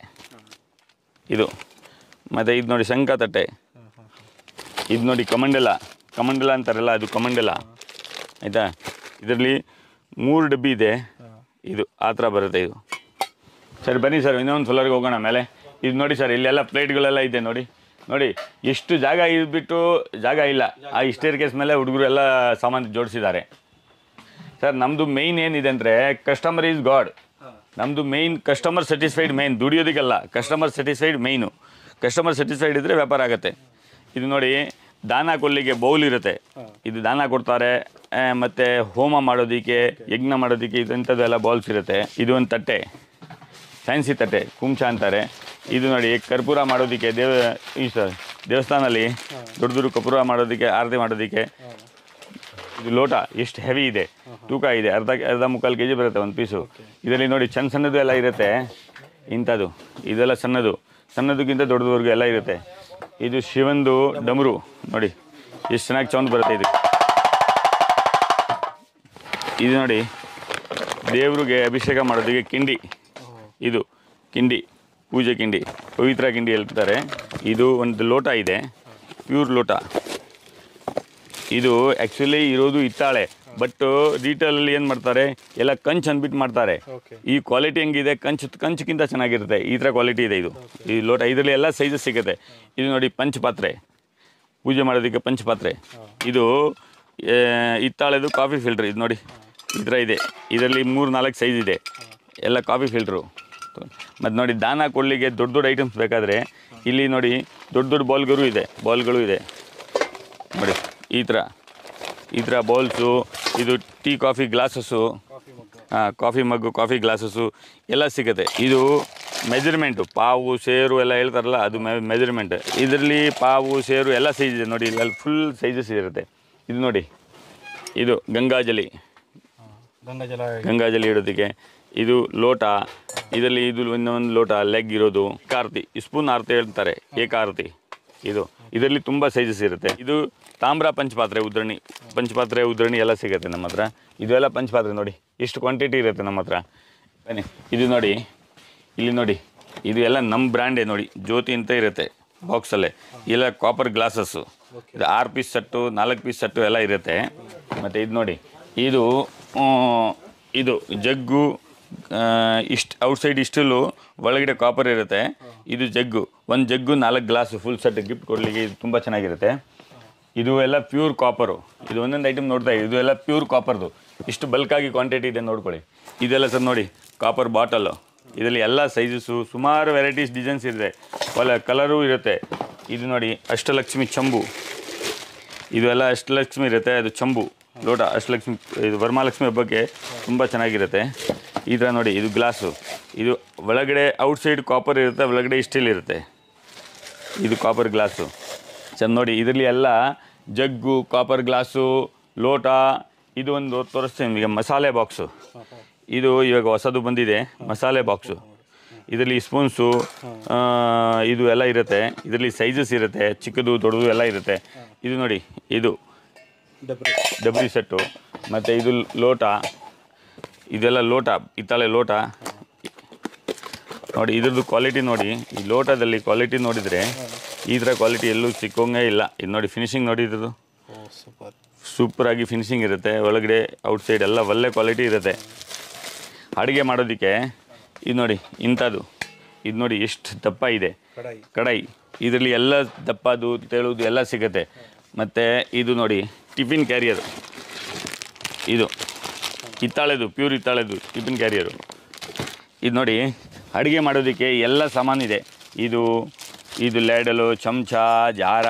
ಇದು ಮತ್ತು ಇದು ನೋಡಿ ಶಂಖ ತಟ್ಟೆ, ಇದು ನೋಡಿ ಕಮಂಡಲ ಅಂತಾರಲ್ಲ ಅದು ಕಮಂಡಲ, ಆಯಿತಾ. ಇದರಲ್ಲಿ 3 ಡಬ್ಬಿ ಇದೆ, ಇದು ಆ ಥರ ಬರುತ್ತೆ ಇದು. ಸರಿ ಬನ್ನಿ ಸರ್, ಇನ್ನೊಂದು ಫ್ಲೋರ್ಗೆ ಹೋಗೋಣ ಮೇಲೆ. ಇದು ನೋಡಿ ಸರ್, ಇಲ್ಲೆಲ್ಲ ಪ್ಲೇಟ್ಗಳೆಲ್ಲ ಇದೆ ನೋಡಿ. ನೋಡಿ ಎಷ್ಟು ಜಾಗ ಇದ್ಬಿಟ್ಟು ಜಾಗ ಇಲ್ಲ, ಆ ಸ್ಟೇರ್ ಕೇಸ್ ಮೇಲೆ ಹುಡುಗರು ಎಲ್ಲ ಸಾಮಾನು ಜೋಡಿಸಿದ್ದಾರೆ. ಸರ್ ನಮ್ಮದು ಮೇಯ್ನ್ ಏನಿದೆ ಅಂದರೆ ಕಸ್ಟಮರ್ ಈಸ್ ಗಾಡ್. ನಮ್ಮದು ಮೇಯ್ನ್ ಕಸ್ಟಮರ್ ಸ್ಯಾಟಿಸ್ಫೈಡ್, ಮೇಯ್ನ್ ದುಡಿಯೋದಕ್ಕೆಲ್ಲ customer satisfied main. Customer satisfied ಇದ್ದರೆ ವ್ಯಾಪಾರ ಆಗುತ್ತೆ. ಇದು ನೋಡಿ ದಾನ ಕೊಲ್ಲಿಗೆ ಬೌಲ್ ಇರುತ್ತೆ, ಇದು ದಾನ ಕೊಡ್ತಾರೆ. ಮತ್ತು ಹೋಮ ಮಾಡೋದಕ್ಕೆ, ಯಜ್ಞ ಮಾಡೋದಕ್ಕೆ ಇದು ಇಂಥದ್ದೆಲ್ಲ ಬೌಲ್ಸ್ ಇರುತ್ತೆ. ಇದು ಒಂದು ತಟ್ಟೆ, ಫ್ಯಾನ್ಸಿ ತಟ್ಟೆ, ಕುಂಚ ಅಂತಾರೆ. ಇದು ನೋಡಿ ಕರ್ಪೂರ ಮಾಡೋದಕ್ಕೆ, ದೇವಸ್ಥಾನದಲ್ಲಿ ದೊಡ್ಡ ಕರ್ಪೂರ ಮಾಡೋದಕ್ಕೆ, ಆರತಿ ಮಾಡೋದಕ್ಕೆ. ಇದು ಲೋಟ ಎಷ್ಟು ಹೆವಿ ಇದೆ, ತೂಕ ಇದೆ, ಅರ್ಧ ಮುಕ್ಕಾಲು kg ಬರುತ್ತೆ ಒಂದು ಪೀಸು. ಇದರಲ್ಲಿ ನೋಡಿ ಸಣ್ಣದು ಎಲ್ಲ ಇರುತ್ತೆ ಇಂಥದ್ದು, ಇದೆಲ್ಲ ಸಣ್ಣದಕ್ಕಿಂತ ದೊಡ್ಡದವರೆಗೂ ಎಲ್ಲ ಇರುತ್ತೆ. ಇದು ಶಿವಂದು ಡಮರು ನೋಡಿ ಎಷ್ಟು ಚೆನ್ನಾಗಿ ಸೌಂಡ್ ಬರುತ್ತೆ. ಇದು ನೋಡಿ ದೇವ್ರಿಗೆ ಅಭಿಷೇಕ ಮಾಡೋದಕ್ಕೆ ಕಿಂಡಿ, ಇದು ಕಿಂಡಿ, ಪೂಜೆ ಕಿಂಡಿ, ಪವಿತ್ರ ಕಿಂಡಿ ಹೇಳ್ತಾರೆ. ಇದು ಒಂದು ಲೋಟ ಇದೆ, ಪ್ಯೂರ್ ಲೋಟ. ಇದು ಆ್ಯಕ್ಚುಲಿ ಇರೋದು ಹಿತ್ತಾಳೆ, ಬಟ್ ರೀಟೇಲಲ್ಲಿ ಏನು ಮಾಡ್ತಾರೆ ಎಲ್ಲ ಕಂಚು ಅಂದ್ಬಿಟ್ಟು ಮಾಡ್ತಾರೆ. ಈ ಕ್ವಾಲಿಟಿ ಹೆಂಗಿದೆ, ಕಂಚಕ್ಕಿಂತ ಚೆನ್ನಾಗಿರುತ್ತೆ. ಈ ಥರ ಕ್ವಾಲಿಟಿ ಇದೆ ಇದು, ಈ ಲೋಟ. ಇದರಲ್ಲಿ ಎಲ್ಲ ಸೈಜಸ್ ಸಿಗುತ್ತೆ. ಇದು ನೋಡಿ ಪಂಚಪಾತ್ರೆ, ಪೂಜೆ ಮಾಡೋದಕ್ಕೆ ಪಂಚಪಾತ್ರೆ. ಇದು ಹಿತ್ತಾಳೆದು ಕಾಫಿ ಫಿಲ್ಟ್ರ್, ಇದು ನೋಡಿ ಈ ಥರ ಇದೆ. ಇದರಲ್ಲಿ 3-4 ಸೈಜ್ ಇದೆ, ಎಲ್ಲ ಕಾಫಿ ಫಿಲ್ಟ್ರು. ಮತ್ತು ನೋಡಿ ದಾನ ಕೊಡಲಿಕ್ಕೆ ದೊಡ್ಡ ಐಟಮ್ಸ್ ಬೇಕಾದರೆ ಇಲ್ಲಿ ನೋಡಿ ದೊಡ್ಡ ಬಾಲ್ಗಳು ಇದೆ ನೋಡಿ. ಈ ಥರ ಬೌಲ್ಸು, ಇದು ಟೀ ಕಾಫಿ ಗ್ಲಾಸಸ್ಸು, ಕಾಫಿ ಮಗ್ಗು, ಕಾಫಿ ಗ್ಲಾಸಸ್ಸು ಎಲ್ಲ ಸಿಗುತ್ತೆ. ಇದು ಮೆಜರ್ಮೆಂಟು, ಪಾವು ಸೇರು ಎಲ್ಲ ಹೇಳ್ತಾರಲ್ಲ ಅದು ಮೆಜರ್ಮೆಂಟ್. ಇದರಲ್ಲಿ ಪಾವು ಸೇರು ಎಲ್ಲ ಸೈಜ್ ಇದೆ ನೋಡಿ, ಇಲ್ಲಿ ಫುಲ್ ಸೈಜಸ್ ಇರುತ್ತೆ. ಇದು ನೋಡಿ, ಇದು ಗಂಗಾಜಲಿ ಇಡೋದಕ್ಕೆ. ಇದು ಲೋಟ, ಇದರಲ್ಲಿ ಇದು ಇನ್ನೊಂದು ಲೋಟ ಲೆಗ್ ಇರೋದು. ಆರತಿ, ಸ್ಪೂನ್ ಆರತಿ ಹೇಳ್ತಾರೆ, ಏಕಾರತಿ. ಇದರಲ್ಲಿ ತುಂಬ ಸೈಜಸ್ ಇರುತ್ತೆ. ಇದು ತಾಮ್ರ ಪಂಚಪಾತ್ರೆ ಉದ್ರಣಿ ಎಲ್ಲ ಸಿಗುತ್ತೆ ನಮ್ಮ ಹತ್ರ. ಇದೆಲ್ಲ ಪಂಚಪಾತ್ರೆ ನೋಡಿ ಎಷ್ಟು ಕ್ವಾಂಟಿಟಿ ಇರುತ್ತೆ ನಮ್ಮ ಹತ್ರ. ಬನ್ನಿ ಇದು ನೋಡಿ, ಇಲ್ಲಿ ನೋಡಿ, ಇದು ಎಲ್ಲ ನಮ್ಮ ಬ್ರ್ಯಾಂಡೇ ನೋಡಿ, ಜ್ಯೋತಿ ಅಂತ ಇರುತ್ತೆ ಬಾಕ್ಸಲ್ಲೇ. ಎಲ್ಲ ಕಾಪರ್ ಗ್ಲಾಸಸ್ಸು, ಇದು 6 ಪೀಸ್ ಸೆಟ್ಟು, 4 ಪೀಸ್ ಸೆಟ್ಟು ಎಲ್ಲ ಇರುತ್ತೆ. ಮತ್ತು ಇದು ನೋಡಿ, ಇದು ಜಗ್ಗು, ಔಟ್ಸೈಡ್ ಇಷ್ಟಲು, ಒಳಗಡೆ ಕಾಪರ್ ಇರುತ್ತೆ. ಇದು ಜಗ್ಗು, ಒಂದು ಜಗ್ಗು 4 ಗ್ಲಾಸು ಫುಲ್ ಸೆಟ್ ಗಿಫ್ಟ್ ಕೊಡಲಿಕ್ಕೆ ಇದು ತುಂಬ ಚೆನ್ನಾಗಿರುತ್ತೆ. ಇದು ಎಲ್ಲ ಪ್ಯೂರ್ ಕಾಪರು. ಇದು ಒಂದೊಂದು ಐಟಮ್ ನೋಡ್ತಾ ಇದೆ, ಇದು ಎಲ್ಲ ಪ್ಯೂರ್ ಕಾಪರ್ದು. ಇಷ್ಟು ಬಲ್ಕಾಗಿ ಕ್ವಾಂಟಿಟಿ ಇದೆ ನೋಡ್ಕೊಳ್ಳಿ. ಇದೆಲ್ಲ ಸರ್ ನೋಡಿ ಕಾಪರ್ ಬಾಟಲು, ಇದರಲ್ಲಿ ಎಲ್ಲ ಸೈಜಸ್ಸು, ಸುಮಾರು ವೆರೈಟೀಸ್ ಡಿಸೈನ್ಸ್ ಇದೆ, ಕಲರು ಇರುತ್ತೆ. ಇದು ನೋಡಿ ಅಷ್ಟಲಕ್ಷ್ಮಿ ಚಂಬು, ಇದು ಎಲ್ಲ ಅಷ್ಟಲಕ್ಷ್ಮಿ ಇರುತ್ತೆ, ಅದು ಚಂಬು ಲೋಟ ಅಷ್ಟಲಕ್ಷ್ಮಿ ಇದು ವರಮಹಾಲಕ್ಷ್ಮಿ ಹಬ್ಬಕ್ಕೆ ತುಂಬ ಚೆನ್ನಾಗಿರುತ್ತೆ. ಈ ಥರ ನೋಡಿ, ಇದು ಗ್ಲಾಸು, ಇದು ಒಳಗಡೆ ಔಟ್ಸೈಡ್ ಕಾಪರ್ ಇರುತ್ತೆ, ಒಳಗಡೆ ಸ್ಟೀಲ್ ಇರುತ್ತೆ. ಇದು ಕಾಪರ್ ಗ್ಲಾಸು ಚೆಂದ ನೋಡಿ. ಇದರಲ್ಲಿ ಎಲ್ಲ ಜಗ್ಗು, ಕಾಪರ್ ಗ್ಲಾಸು, ಲೋಟ. ಇದು ಒಂದು ತೋರಿಸ್ತೀನಿ ನಿಮಗೆ, ಮಸಾಲೆ ಬಾಕ್ಸು. ಇದು ಇವಾಗ ಹೊಸದು ಬಂದಿದೆ, ಮಸಾಲೆ ಬಾಕ್ಸು. ಇದರಲ್ಲಿ ಸ್ಪೂನ್ಸು ಇದು ಎಲ್ಲ ಇರುತ್ತೆ. ಇದರಲ್ಲಿ ಸೈಜಸ್ ಇರುತ್ತೆ, ಚಿಕ್ಕದು ದೊಡ್ಡದು ಎಲ್ಲ ಇರುತ್ತೆ. ಇದು ನೋಡಿ, ಇದು ಡಬ್ರಿ ಸೆಟ್ಟು. ಮತ್ತು ಇದು ಲೋಟ, ಇದೆಲ್ಲ ಲೋಟ, ಹಿತ್ತಾಳೆ ಲೋಟ ನೋಡಿ. ಇದ್ರದ್ದು ಕ್ವಾಲಿಟಿ ನೋಡಿ, ಈ ಲೋಟದಲ್ಲಿ ಕ್ವಾಲಿಟಿ ನೋಡಿದರೆ ಈ ಥರ ಕ್ವಾಲಿಟಿ ಎಲ್ಲೂ ಸಿಕ್ಕೋಂಗೇ ಇಲ್ಲ. ಇದು ನೋಡಿ ಫಿನಿಶಿಂಗ್ ನೋಡಿ, ಇದ್ರದ್ದು ಸೂಪರಾಗಿ ಫಿನಿಶಿಂಗ್ ಇರುತ್ತೆ. ಒಳಗಡೆ ಔಟ್ಸೈಡ್ ಎಲ್ಲ ಒಳ್ಳೆ ಕ್ವಾಲಿಟಿ ಇರುತ್ತೆ. ಅಡುಗೆ ಮಾಡೋದಕ್ಕೆ ಇದು ನೋಡಿ, ಇಂಥದ್ದು ಇದು ನೋಡಿ ಎಷ್ಟು ದಪ್ಪ ಇದೆ ಕಡಾಯಿ. ಇದರಲ್ಲಿ ಎಲ್ಲ ದಪ್ಪದು ತೆಳುದು ಎಲ್ಲ ಸಿಗುತ್ತೆ. ಮತ್ತು ಇದು ನೋಡಿ ಟಿಫಿನ್ ಕ್ಯಾರಿಯರು, ಇದು ಹಿತ್ತಾಳೆದು, ಪ್ಯೂರ್ ಹಿತ್ತಾಳೆದು ಟಿಫಿನ್ ಕ್ಯಾರಿಯರು. ಇದು ನೋಡಿ ಅಡುಗೆ ಮಾಡೋದಕ್ಕೆ ಎಲ್ಲ ಸಾಮಾನಿದೆ. ಇದು ಲ್ಯಾಡಲು, ಚಮಚ, ಜಾರ,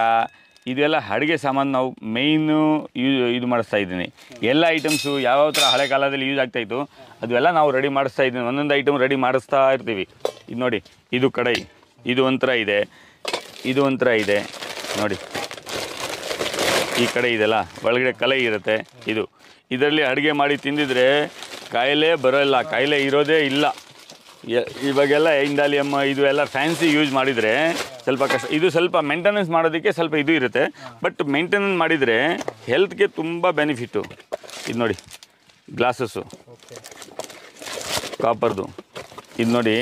ಇದೆಲ್ಲ ಅಡುಗೆ ಸಾಮಾನು ನಾವು ಮೇಯ್ನು ಇದು ಮಾಡಿಸ್ತಾ ಇದ್ದೀನಿ. ಎಲ್ಲ ಐಟಮ್ಸು ಯಾವ್ಯಾವ ಥರ ಹಳೆ ಕಾಲದಲ್ಲಿ ಯೂಸ್ ಆಗ್ತಾಯಿತ್ತು ಅದೆಲ್ಲ ನಾವು ರೆಡಿ ಮಾಡಿಸ್ತಾ ಇದ್ದೀನಿ. ಒಂದೊಂದು ಐಟಮ್ ರೆಡಿ ಮಾಡಿಸ್ತಾ ಇರ್ತೀವಿ. ಇದು ನೋಡಿ, ಇದು ಕಡಾಯಿ, ಇದು ಒಂಥರ ಇದೆ, ಇದು ಒಂಥರ ಇದೆ ನೋಡಿ. ಈ ಕಡೆ ಇದೆಲ್ಲ ಒಳಗಡೆ ಕಲೆ ಇರುತ್ತೆ. ಇದರಲ್ಲಿ ಅಡುಗೆ ಮಾಡಿ ತಿಂದಿದ್ರೆ ಕಾಯಿಲೆ ಬರೋಲ್ಲ, ಕಾಯಿಲೆ ಇರೋದೇ ಇಲ್ಲ. ಇವಾಗೆಲ್ಲ ಇಂಡಾಲಿಯಮ್ ಇದು ಎಲ್ಲ ಫ್ಯಾನ್ಸಿ ಯೂಸ್ ಮಾಡಿದರೆ ಸ್ವಲ್ಪ ಕಷ್ಟ. ಇದು ಸ್ವಲ್ಪ ಮೇಂಟೆನೆನ್ಸ್ ಮಾಡೋದಕ್ಕೆ ಸ್ವಲ್ಪ ಇದು ಇರುತ್ತೆ, ಬಟ್ ಮೇಂಟೆನೆನ್ಸ್ ಮಾಡಿದರೆ ಹೆಲ್ತ್ಗೆ ತುಂಬ ಬೆನಿಫಿಟ್ಟು. ಇದು ನೋಡಿ ಗ್ಲಾಸಸ್ಸು ಕಾಪರ್ದು. ಇದು ನೋಡಿ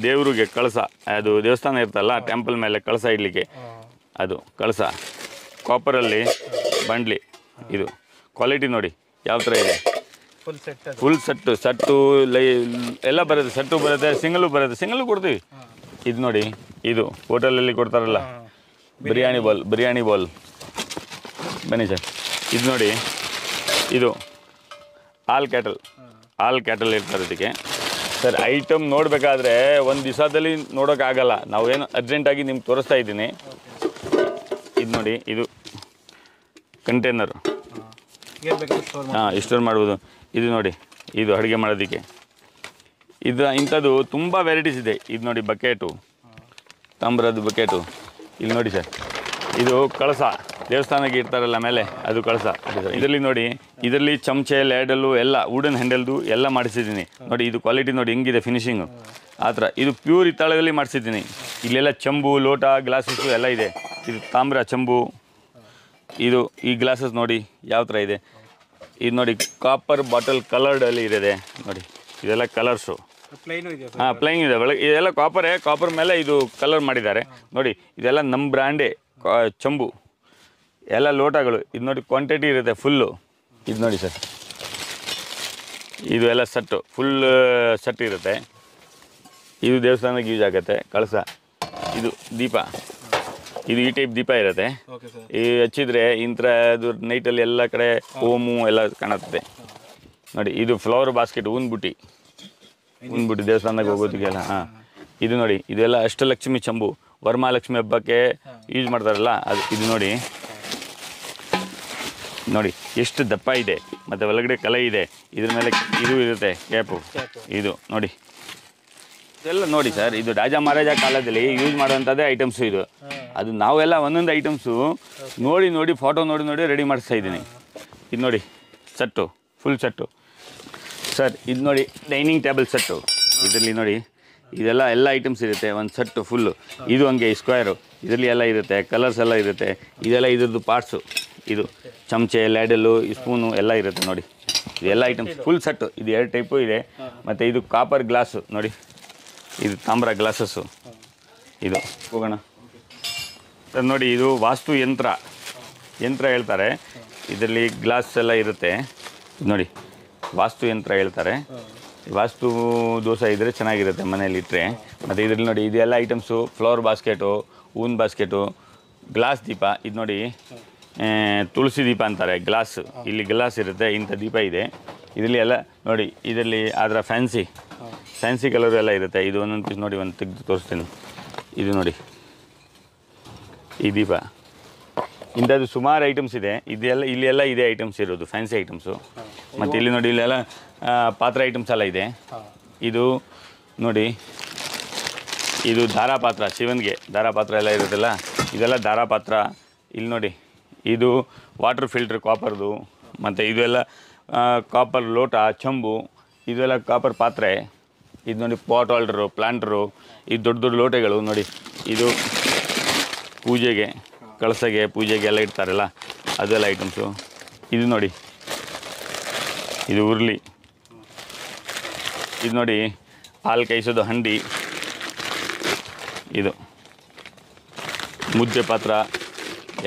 ದೇವ್ರಿಗೆ ಕಳಸ, ಅದು ದೇವಸ್ಥಾನ ಇರ್ತಲ್ಲ ಟೆಂಪಲ್ ಮೇಲೆ ಕಳಸ ಇಡಲಿಕ್ಕೆ, ಅದು ಕಳಸ ಕಾಪರಲ್ಲಿ ಬಂಡ್ಲಿ. ಇದು ಕ್ವಾಲಿಟಿ ನೋಡಿ ಯಾವ ಥರ ಇದೆ. ಫುಲ್ ಸೆಟ್ಟು ಎಲ್ಲ ಬರುತ್ತೆ. ಸೆಟ್ಟು ಬರುತ್ತೆ, ಸಿಂಗಲು ಬರುತ್ತೆ, ಸಿಂಗಲು ಕೊಡ್ತೀವಿ. ಇದು ನೋಡಿ, ಇದು ಹೋಟೆಲಲ್ಲಿ ಕೊಡ್ತಾರಲ್ಲ ಬಿರಿಯಾನಿ ಬಾಲ್ ಬನ್ನಿ ಸರ್. ಇದು ನೋಡಿ, ಇದು ಆಲ್ ಕ್ಯಾಟಲ್ ಇರ್ತಾರೆ ಇದಕ್ಕೆ ಸರ್. ಐಟಮ್ ನೋಡಬೇಕಾದ್ರೆ ಒಂದು ದಿವಸದಲ್ಲಿ ನೋಡೋಕ್ಕಾಗಲ್ಲ, ನಾವೇನು ಅರ್ಜೆಂಟಾಗಿ ನಿಮ್ಗೆ ತೋರಿಸ್ತಾ ಇದ್ದೀನಿ. ಇದು ನೋಡಿ, ಇದು ಕಂಟೈನರು, ಸ್ಟೋರ್ ಮಾಡ್ಬೋದು. ಇದು ನೋಡಿ, ಇದು ಅಡುಗೆ ಮಾಡೋದಕ್ಕೆ ಇಂಥದ್ದು ತುಂಬ ವೆರೈಟೀಸ್ ಇದೆ. ಇದು ನೋಡಿ ಬಕೆಟು, ತಾಮ್ರದ ಬಕೆಟು. ಇಲ್ಲಿ ನೋಡಿ ಸರ್, ಇದು ಕಳಸ, ದೇವಸ್ಥಾನಕ್ಕೆ ಇರ್ತಾರಲ್ಲ ಮೇಲೆ, ಅದು ಕಳಸ. ಇದರಲ್ಲಿ ನೋಡಿ, ಇದರಲ್ಲಿ ಚಮಚೆ, ಲ್ಯಾಡಲ್ಲು ಎಲ್ಲ ವುಡನ್ ಹ್ಯಾಂಡಲ್ದು ಎಲ್ಲ ಮಾಡಿಸಿದ್ದೀನಿ ನೋಡಿ. ಇದು ಕ್ವಾಲಿಟಿ ನೋಡಿ ಹೆಂಗಿದೆ ಫಿನಿಶಿಂಗು ಆ ಥರ. ಇದು ಪ್ಯೂರ್ ಹಿತ್ತಾಳದಲ್ಲಿ ಮಾಡಿಸಿದ್ದೀನಿ. ಇಲ್ಲೆಲ್ಲ ಚಂಬು, ಲೋಟ, ಗ್ಲಾಸಸ್ಸು ಎಲ್ಲ ಇದೆ. ಇದು ತಾಮ್ರ ಚಂಬು. ಇದು ಈ ಗ್ಲಾಸಸ್ ನೋಡಿ ಯಾವ ಥರ ಇದೆ. ಇದು ನೋಡಿ ಕಾಪರ್ ಬಾಟಲ್ ಕಲರ್ಡಲ್ಲಿ ಇದೆ ನೋಡಿ. ಇದೆಲ್ಲ ಕಲರ್ಸು ಪ್ಲೈನ್ ಇದೆ ಒಳಗೆ. ಇದೆಲ್ಲ ಕಾಪರ್ ಮೇಲೆ ಇದು ಕಲರ್ ಮಾಡಿದ್ದಾರೆ ನೋಡಿ. ಇದೆಲ್ಲ ನಮ್ಮ ಬ್ರ್ಯಾಂಡೇ ಚಂಬು, ಎಲ್ಲ ಲೋಟಗಳು. ಇದು ನೋಡಿ ಕ್ವಾಂಟಿಟಿ ಇರುತ್ತೆ ಫುಲ್ಲು. ಇದು ನೋಡಿ ಸರ್, ಇದು ಎಲ್ಲ ಸೆಟ್ಟು, ಫುಲ್ ಸೆಟ್ ಇರುತ್ತೆ. ಇದು ದೇವಸ್ಥಾನಕ್ಕೆ ಯೂಸ್ ಆಗುತ್ತೆ. ಕಳಸ, ಇದು ದೀಪ, ಇದು ಈ ಟೈಪ್ ದೀಪ ಇರುತ್ತೆ. ಈ ಹಚ್ಚಿದ್ರೆ ಇಂಥದ್ದು ನೈಟಲ್ಲಿ ಎಲ್ಲ ಕಡೆ ಓಮು ಎಲ್ಲ ಕಾಣುತ್ತೆ ನೋಡಿ. ಇದು ಫ್ಲವರ್ ಬಾಸ್ಕೆಟ್, ಹೂನ್ಬುಟ್ಟಿ ದೇವಸ್ಥಾನಕ್ಕೆ ಹೋಗೋದಕ್ಕೆಲ್ಲ. ಇದು ನೋಡಿ, ಇದೆಲ್ಲ ಅಷ್ಟಲಕ್ಷ್ಮಿ ಚಂಬು, ವರಮಹಾಲಕ್ಷ್ಮಿ ಹಬ್ಬಕ್ಕೆ ಯೂಸ್ ಮಾಡ್ತಾರಲ್ಲ ಅದು. ಇದು ನೋಡಿ ಎಷ್ಟು ದಪ್ಪ ಇದೆ, ಮತ್ತು ಒಳಗಡೆ ಕಲೆ ಇದೆ. ಇದ್ರ ಮೇಲೆ ಇದು ಇರುತ್ತೆ ಕ್ಯಾಪು. ಇದು ನೋಡಿ, ಇದೆಲ್ಲ ನೋಡಿ ಸರ್, ಇದು ರಾಜ ಮಹಾರಾಜ ಕಾಲದಲ್ಲಿ ಯೂಸ್ ಮಾಡೋವಂಥದ್ದೇ ಐಟಮ್ಸು. ಅದು ನಾವೆಲ್ಲ ಒಂದೊಂದು ಐಟಮ್ಸು ನೋಡಿ ಫೋಟೋ ನೋಡಿ ರೆಡಿ ಮಾಡಿಸ್ತಾ ಇದ್ದೀನಿ. ಇದು ನೋಡಿ ಸೆಟ್ಟು, ಫುಲ್ ಸೆಟ್ಟು ಸರ್. ಇದು ನೋಡಿ ಡೈನಿಂಗ್ ಟೇಬಲ್ ಸೆಟ್ಟು. ಇದರಲ್ಲಿ ನೋಡಿ ಎಲ್ಲ ಐಟಮ್ಸ್ ಇರುತ್ತೆ, ಒಂದು ಸೆಟ್ಟು ಫುಲ್ಲು. ಇದು ಹಂಗೆ ಸ್ಕ್ವೇರು, ಇದರಲ್ಲಿ ಎಲ್ಲ ಇರುತ್ತೆ, ಕಲರ್ಸ್ ಎಲ್ಲ ಇರುತ್ತೆ. ಇದೆಲ್ಲ ಇದ್ರದ್ದು ಪಾರ್ಟ್ಸು. ಇದು ಚಮಚೆ, ಲ್ಯಾಡಲ್ಲು, ಸ್ಪೂನು ಎಲ್ಲ ಇರುತ್ತೆ ನೋಡಿ. ಇದೆಲ್ಲ ಐಟಮ್ಸ್ ಫುಲ್ ಸೆಟ್ಟು. ಇದು 2 ಟೈಪು ಇದೆ. ಮತ್ತು ಇದು ಕಾಪರ್ ಗ್ಲಾಸು ನೋಡಿ, ಇದು ತಾಮ್ರ ಗ್ಲಾಸಸ್ಸು. ಇದು ಹೋಗೋಣ ಸರ್. ನೋಡಿ, ಇದು ವಾಸ್ತು ಯಂತ್ರ ಹೇಳ್ತಾರೆ. ಇದರಲ್ಲಿ ಗ್ಲಾಸ್ ಎಲ್ಲ ಇರುತ್ತೆ ನೋಡಿ, ವಾಸ್ತು ಯಂತ್ರ ಹೇಳ್ತಾರೆ. ವಾಸ್ತು ದೋಸೆ ಇದ್ದರೆ ಚೆನ್ನಾಗಿರುತ್ತೆ ಮನೇಲಿ ಇಟ್ಟರೆ. ಮತ್ತು ಇದರಲ್ಲಿ ನೋಡಿ, ಇದೆಲ್ಲ ಐಟಮ್ಸು ಫ್ಲವರ್ ಬಾಸ್ಕೆಟು, ಹೂನ್ ಬಾಸ್ಕೆಟು, ಗ್ಲಾಸ್ ದೀಪ. ಇದು ನೋಡಿ ತುಳಸಿ ದೀಪ ಅಂತಾರೆ, ಗ್ಲಾಸ್. ಇಲ್ಲಿ ಗ್ಲಾಸ್ ಇರುತ್ತೆ, ಇಂಥ ದೀಪ ಇದೆ. ಇದರಲ್ಲಿ ಎಲ್ಲ ನೋಡಿ, ಇದರಲ್ಲಿ ಅದರ ಫ್ಯಾನ್ಸಿ ಕಲರು ಎಲ್ಲ ಇರುತ್ತೆ. ಇದು ಒಂದೊಂದು ಪೀಸ್ ನೋಡಿ, ಒಂದು ತೆಗೆದು ತೋರಿಸ್ತೀನಿ. ಇದು ನೋಡಿ ಈ ದೀಪ, ಇಂಥದ್ದು ಸುಮಾರು ಐಟಮ್ಸ್ ಇದೆ. ಇದೆಲ್ಲ ಇಲ್ಲೆಲ್ಲ ಇದೆ ಐಟಮ್ಸ್ ಇರೋದು, ಫ್ಯಾನ್ಸಿ ಐಟಮ್ಸು. ಮತ್ತು ಇಲ್ಲಿ ನೋಡಿ, ಇಲ್ಲೆಲ್ಲ ಪಾತ್ರ ಐಟಮ್ಸ್ ಎಲ್ಲ ಇದೆ. ಇದು ನೋಡಿ, ಇದು ಧಾರಾಪಾತ್ರ, ಶಿವನಿಗೆ ಧಾರಾಪಾತ್ರ ಎಲ್ಲ ಇರುತ್ತಲ್ಲ, ಇದೆಲ್ಲ ಧಾರಾಪಾತ್ರ. ಇಲ್ಲಿ ನೋಡಿ, ಇದು ವಾಟರ್ ಫಿಲ್ಟ್ರ್ ಕಾಪರ್ದು. ಮತ್ತು ಇದೆಲ್ಲ ಕಾಪರ್ ಲೋಟ, ಚಂಬು, ಇದೆಲ್ಲ ಕಾಪರ್ ಪಾತ್ರೆ. ಇದು ನೋಡಿ ಪಾಟ್ ಹೋಲ್ಡರು, ಪ್ಲಾಂಟ್ರು, ಇದು ದೊಡ್ಡ ದೊಡ್ಡ ಲೋಟಗಳು ನೋಡಿ. ಇದು ಪೂಜೆಗೆ, ಕಳಸಗೆ, ಪೂಜೆಗೆ ಎಲ್ಲ ಇಡ್ತಾರಲ್ಲ ಅದೆಲ್ಲ ಐಟಮ್ಸು. ಇದು ನೋಡಿ, ಇದು ಉರುಳಿ. ಇದು ನೋಡಿ ಹಾಲು ಕಾಯಿಸೋದು ಹಂಡಿ. ಇದು ಮುದ್ದೆ ಪಾತ್ರ